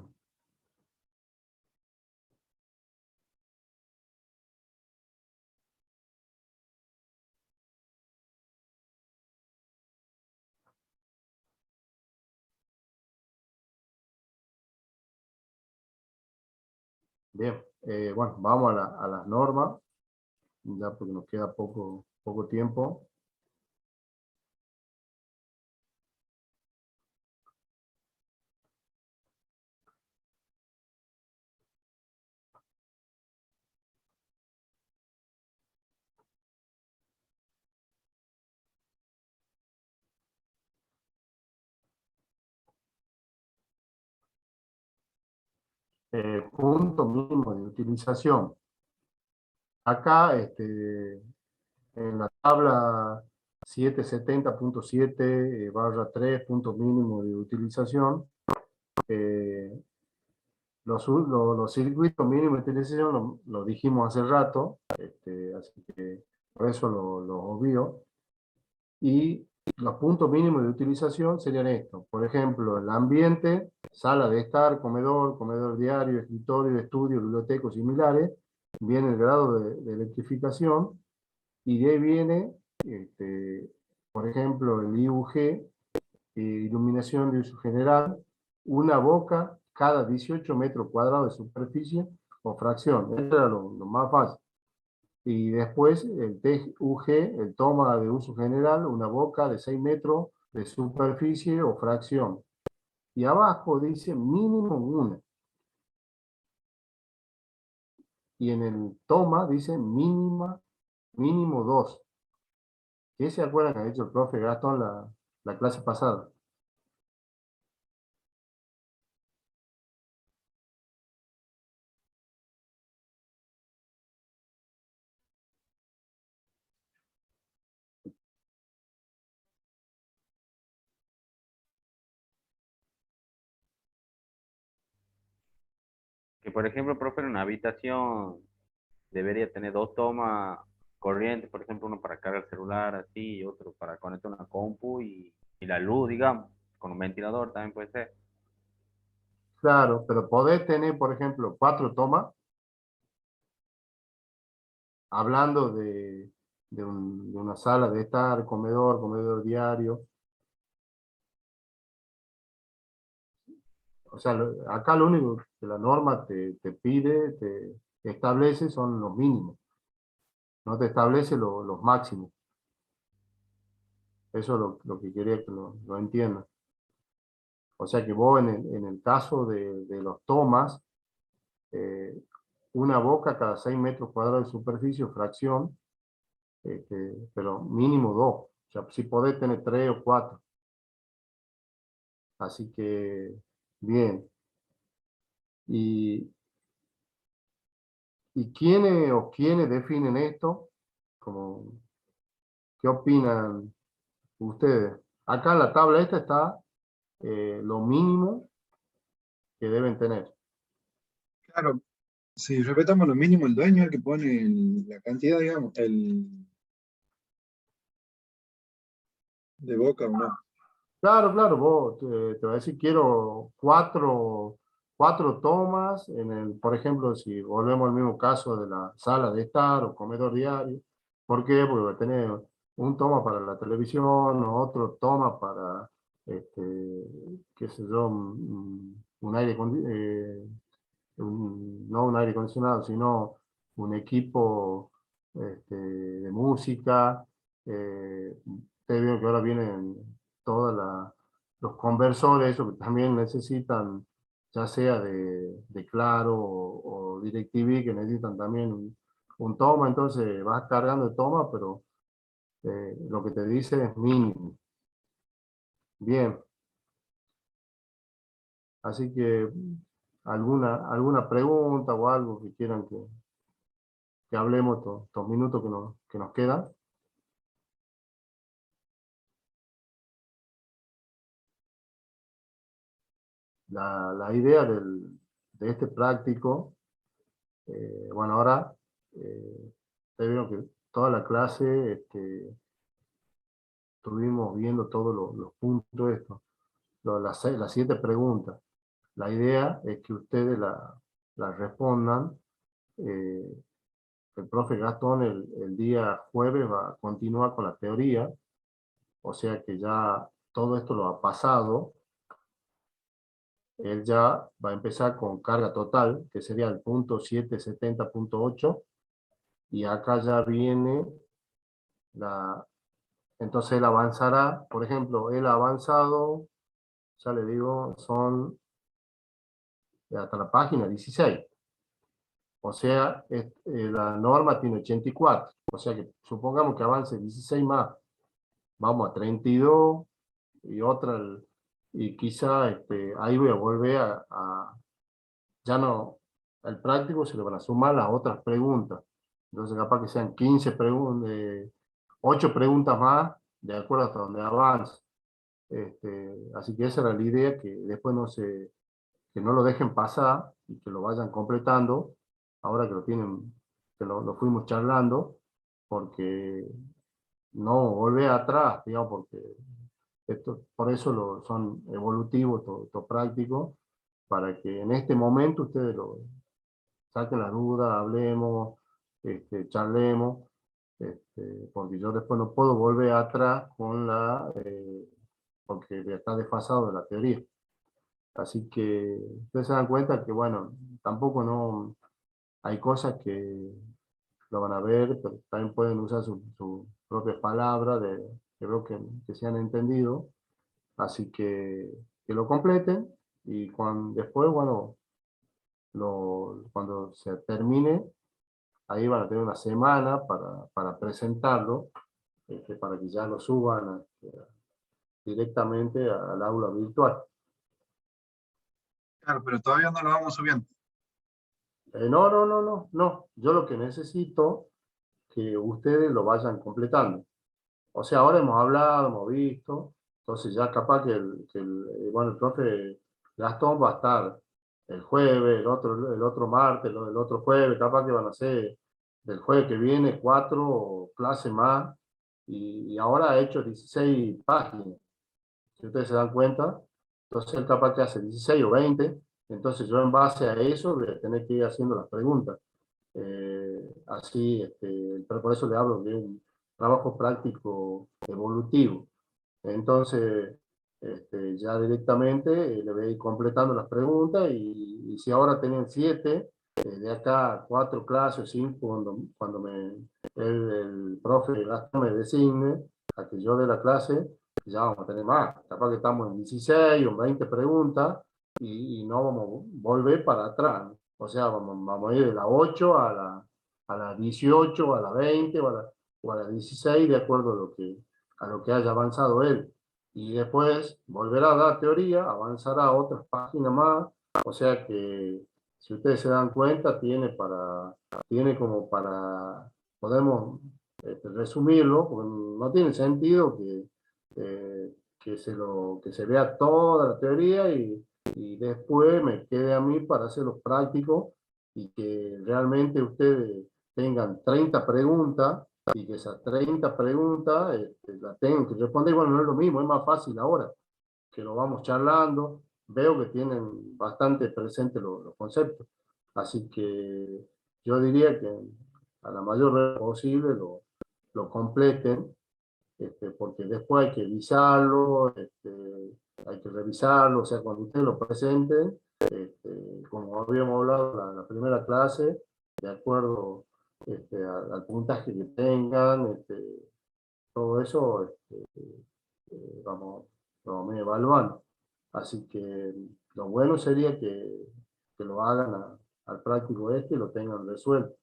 Bien, bueno, vamos a las normas, ya porque nos queda poco tiempo. Punto mínimo de utilización. Acá, en la tabla 770.7 barra 3, punto mínimo de utilización, los circuitos mínimos de utilización lo dijimos hace rato, así que por eso lo obvio. Y los puntos mínimos de utilización serían estos. Por ejemplo, el ambiente, sala de estar, comedor, comedor diario, escritorio, estudio, biblioteca o similares. Viene el grado de electrificación y de ahí viene, por ejemplo, el IUG, iluminación de uso general, una boca cada 18 metros cuadrados de superficie o fracción. Eso era lo más fácil. Y después el TUG, el toma de uso general, una boca de 6 metros de superficie o fracción. Y abajo dice mínimo una. Y en el toma dice mínimo dos. ¿Qué se acuerdan que ha dicho el profe Gastón la clase pasada? Que por ejemplo, profe, en una habitación debería tener dos tomas corrientes, por ejemplo, uno para cargar el celular así y otro para conectar una compu y la luz, digamos, con un ventilador también puede ser. Claro, pero podés tener, por ejemplo, 4 tomas, hablando de una sala de estar, comedor, comedor diario. O sea, acá lo único que la norma te pide, te establece son los mínimos, no te establece los máximos. Eso es lo que quería que lo entiendan. O sea que vos en el caso de los tomas, eh, una boca cada 6 metros cuadrados de superficie o fracción, pero mínimo 2. O sea, si podés tener 3 o 4. Así que, bien. ¿Y, y quiénes definen esto? Como, ¿qué opinan ustedes? Acá en la tabla esta está lo mínimo que deben tener. Claro, si respetamos lo mínimo, el dueño es el que pone la cantidad, digamos, el de boca o no. Claro, claro, vos te va a decir, quiero cuatro tomas, por ejemplo, si volvemos al mismo caso de la sala de estar o comedor diario. ¿Por qué? Porque va a tener un toma para la televisión, otro toma para, qué sé yo, un aire, no un aire acondicionado, sino un equipo de música. Ustedes vieron que ahora vienen todos los conversores, eso que también necesitan, ya sea de Claro o DirecTV, que necesitan también un toma, entonces vas cargando el toma, pero lo que te dice es mínimo. Bien. Así que, ¿alguna pregunta o algo que quieran que hablemos estos minutos que nos quedan? La idea de este práctico, bueno, ahora ustedes vieron que toda la clase estuvimos viendo todos los puntos estos, las 7 preguntas. La idea es que ustedes la respondan. El profe Gastón el día jueves va a continuar con la teoría, o sea que ya todo esto lo ha pasado. Él ya va a empezar con carga total, que sería el punto 770.8, y acá ya viene entonces él avanzará, por ejemplo, él ha avanzado, ya le digo, son hasta la página 16. O sea, la norma tiene 84. O sea que supongamos que avance 16 más. Vamos a 32 y otra, y quizá ahí voy a volver ya no, al práctico se le van a sumar las otras preguntas. Entonces capaz que sean 15 preguntas, 8 preguntas más, de acuerdo hasta donde avance. Así que esa era la idea, que después que no lo dejen pasar y que lo vayan completando, ahora que lo tienen, que lo fuimos charlando, porque no volver atrás, digamos, porque por eso son evolutivos, todo práctico, para que en este momento ustedes saquen las dudas, hablemos, charlemos, porque yo después no puedo volver atrás porque ya está desfasado de la teoría. Así que ustedes se dan cuenta que, bueno, tampoco no, hay cosas que lo van a ver, pero también pueden usar sus propias palabras, que veo que se han entendido, así que lo completen, y después, bueno, cuando se termine, ahí van a tener una semana para presentarlo, para que ya lo suban directamente al aula virtual. Claro, pero todavía no lo vamos subiendo. No. Yo lo que necesito que ustedes lo vayan completando. O sea, ahora hemos hablado, hemos visto, entonces ya capaz bueno, el profe Gastón va a estar el jueves, el otro martes, el otro jueves, capaz que van a ser del jueves que viene 4 clases más, y ahora ha hecho 16 páginas. Si ustedes se dan cuenta, entonces él capaz que hace 16 o 20, entonces yo en base a eso voy a tener que ir haciendo las preguntas. Así, pero por eso le hablo de un trabajo práctico evolutivo. Entonces, ya directamente le voy a ir completando las preguntas, y si ahora tienen 7, de acá 4 clases, 5, cuando el profe Gastón me designe a que yo dé la clase, ya vamos a tener más. Capaz que estamos en 16 o 20 preguntas, y no vamos a volver para atrás, ¿no? O sea, vamos a ir de la 8 a la 18, a la 20 o a la 16, de acuerdo a lo que haya avanzado él. Y después volverá a dar teoría, avanzará a otras páginas más. O sea que, si ustedes se dan cuenta, tiene como podemos resumirlo, porque no tiene sentido que se vea toda la teoría, y después me quede a mí para hacer los prácticos, y que realmente ustedes tengan 30 preguntas, y que esas 30 preguntas las tengan que responder. Bueno, no es lo mismo, es más fácil ahora, que lo vamos charlando, veo que tienen bastante presentes los conceptos, así que yo diría que a la mayor brevedad posible lo completen, porque después hay que revisarlo, hay que revisarlo, o sea, cuando ustedes lo presenten, como habíamos hablado en la primera clase, de acuerdo al puntaje que tengan, todo eso vamos, lo vamos evaluando. Así que lo bueno sería que lo hagan al práctico y lo tengan resuelto,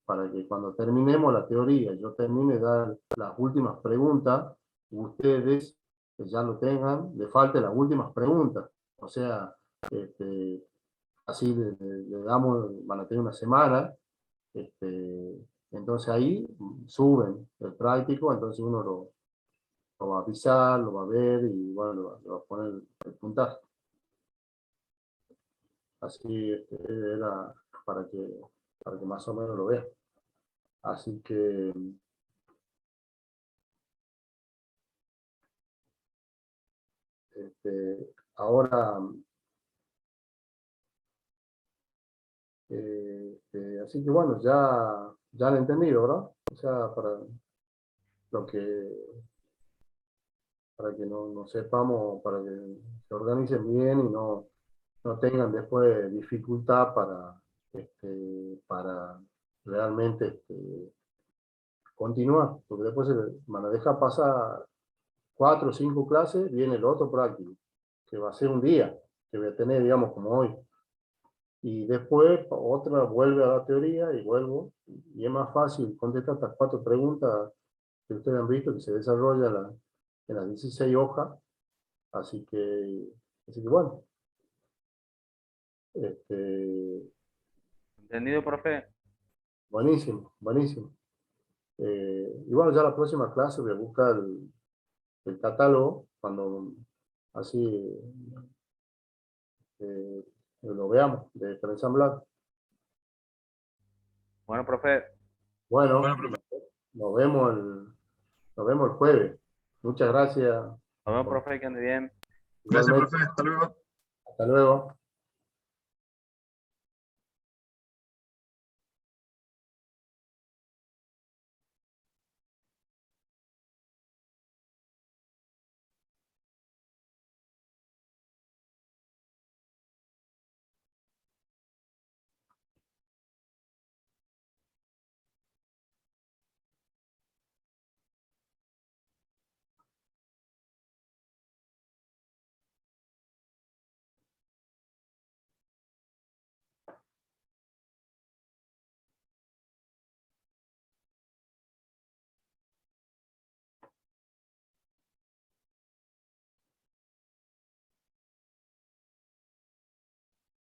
para que cuando terminemos la teoría, yo termine de dar las últimas preguntas, ustedes que ya lo tengan, le falten las últimas preguntas. O sea, así le damos, van a tener una semana, entonces ahí suben el práctico, entonces uno lo va a avisar, lo va a ver y bueno, le va a poner el puntaje. Así era para que más o menos lo vean. Así que ahora, así que bueno, ya han entendido, ¿verdad? O sea, lo que, para que no sepamos, para que se organicen bien y no tengan después dificultad para realmente continuar, porque después se van a dejar pasar 4 o 5 clases, viene el otro práctico, que va a ser un día, que voy a tener, digamos, como hoy. Y después otra vuelve a la teoría y vuelvo, y es más fácil contestar estas 4 preguntas que ustedes han visto, que se desarrolla en las 16 hojas, así que bueno, ¿Entendido, profe? buenísimo, buenísimo. Y bueno, ya la próxima clase voy a buscar el catálogo, cuando así lo veamos, de preensamblar. Bueno, profe, Bueno, nos vemos el jueves. Muchas gracias. nos vemos, profe, que ande bien. Gracias, Igualmente, profe. Hasta luego. hasta luego.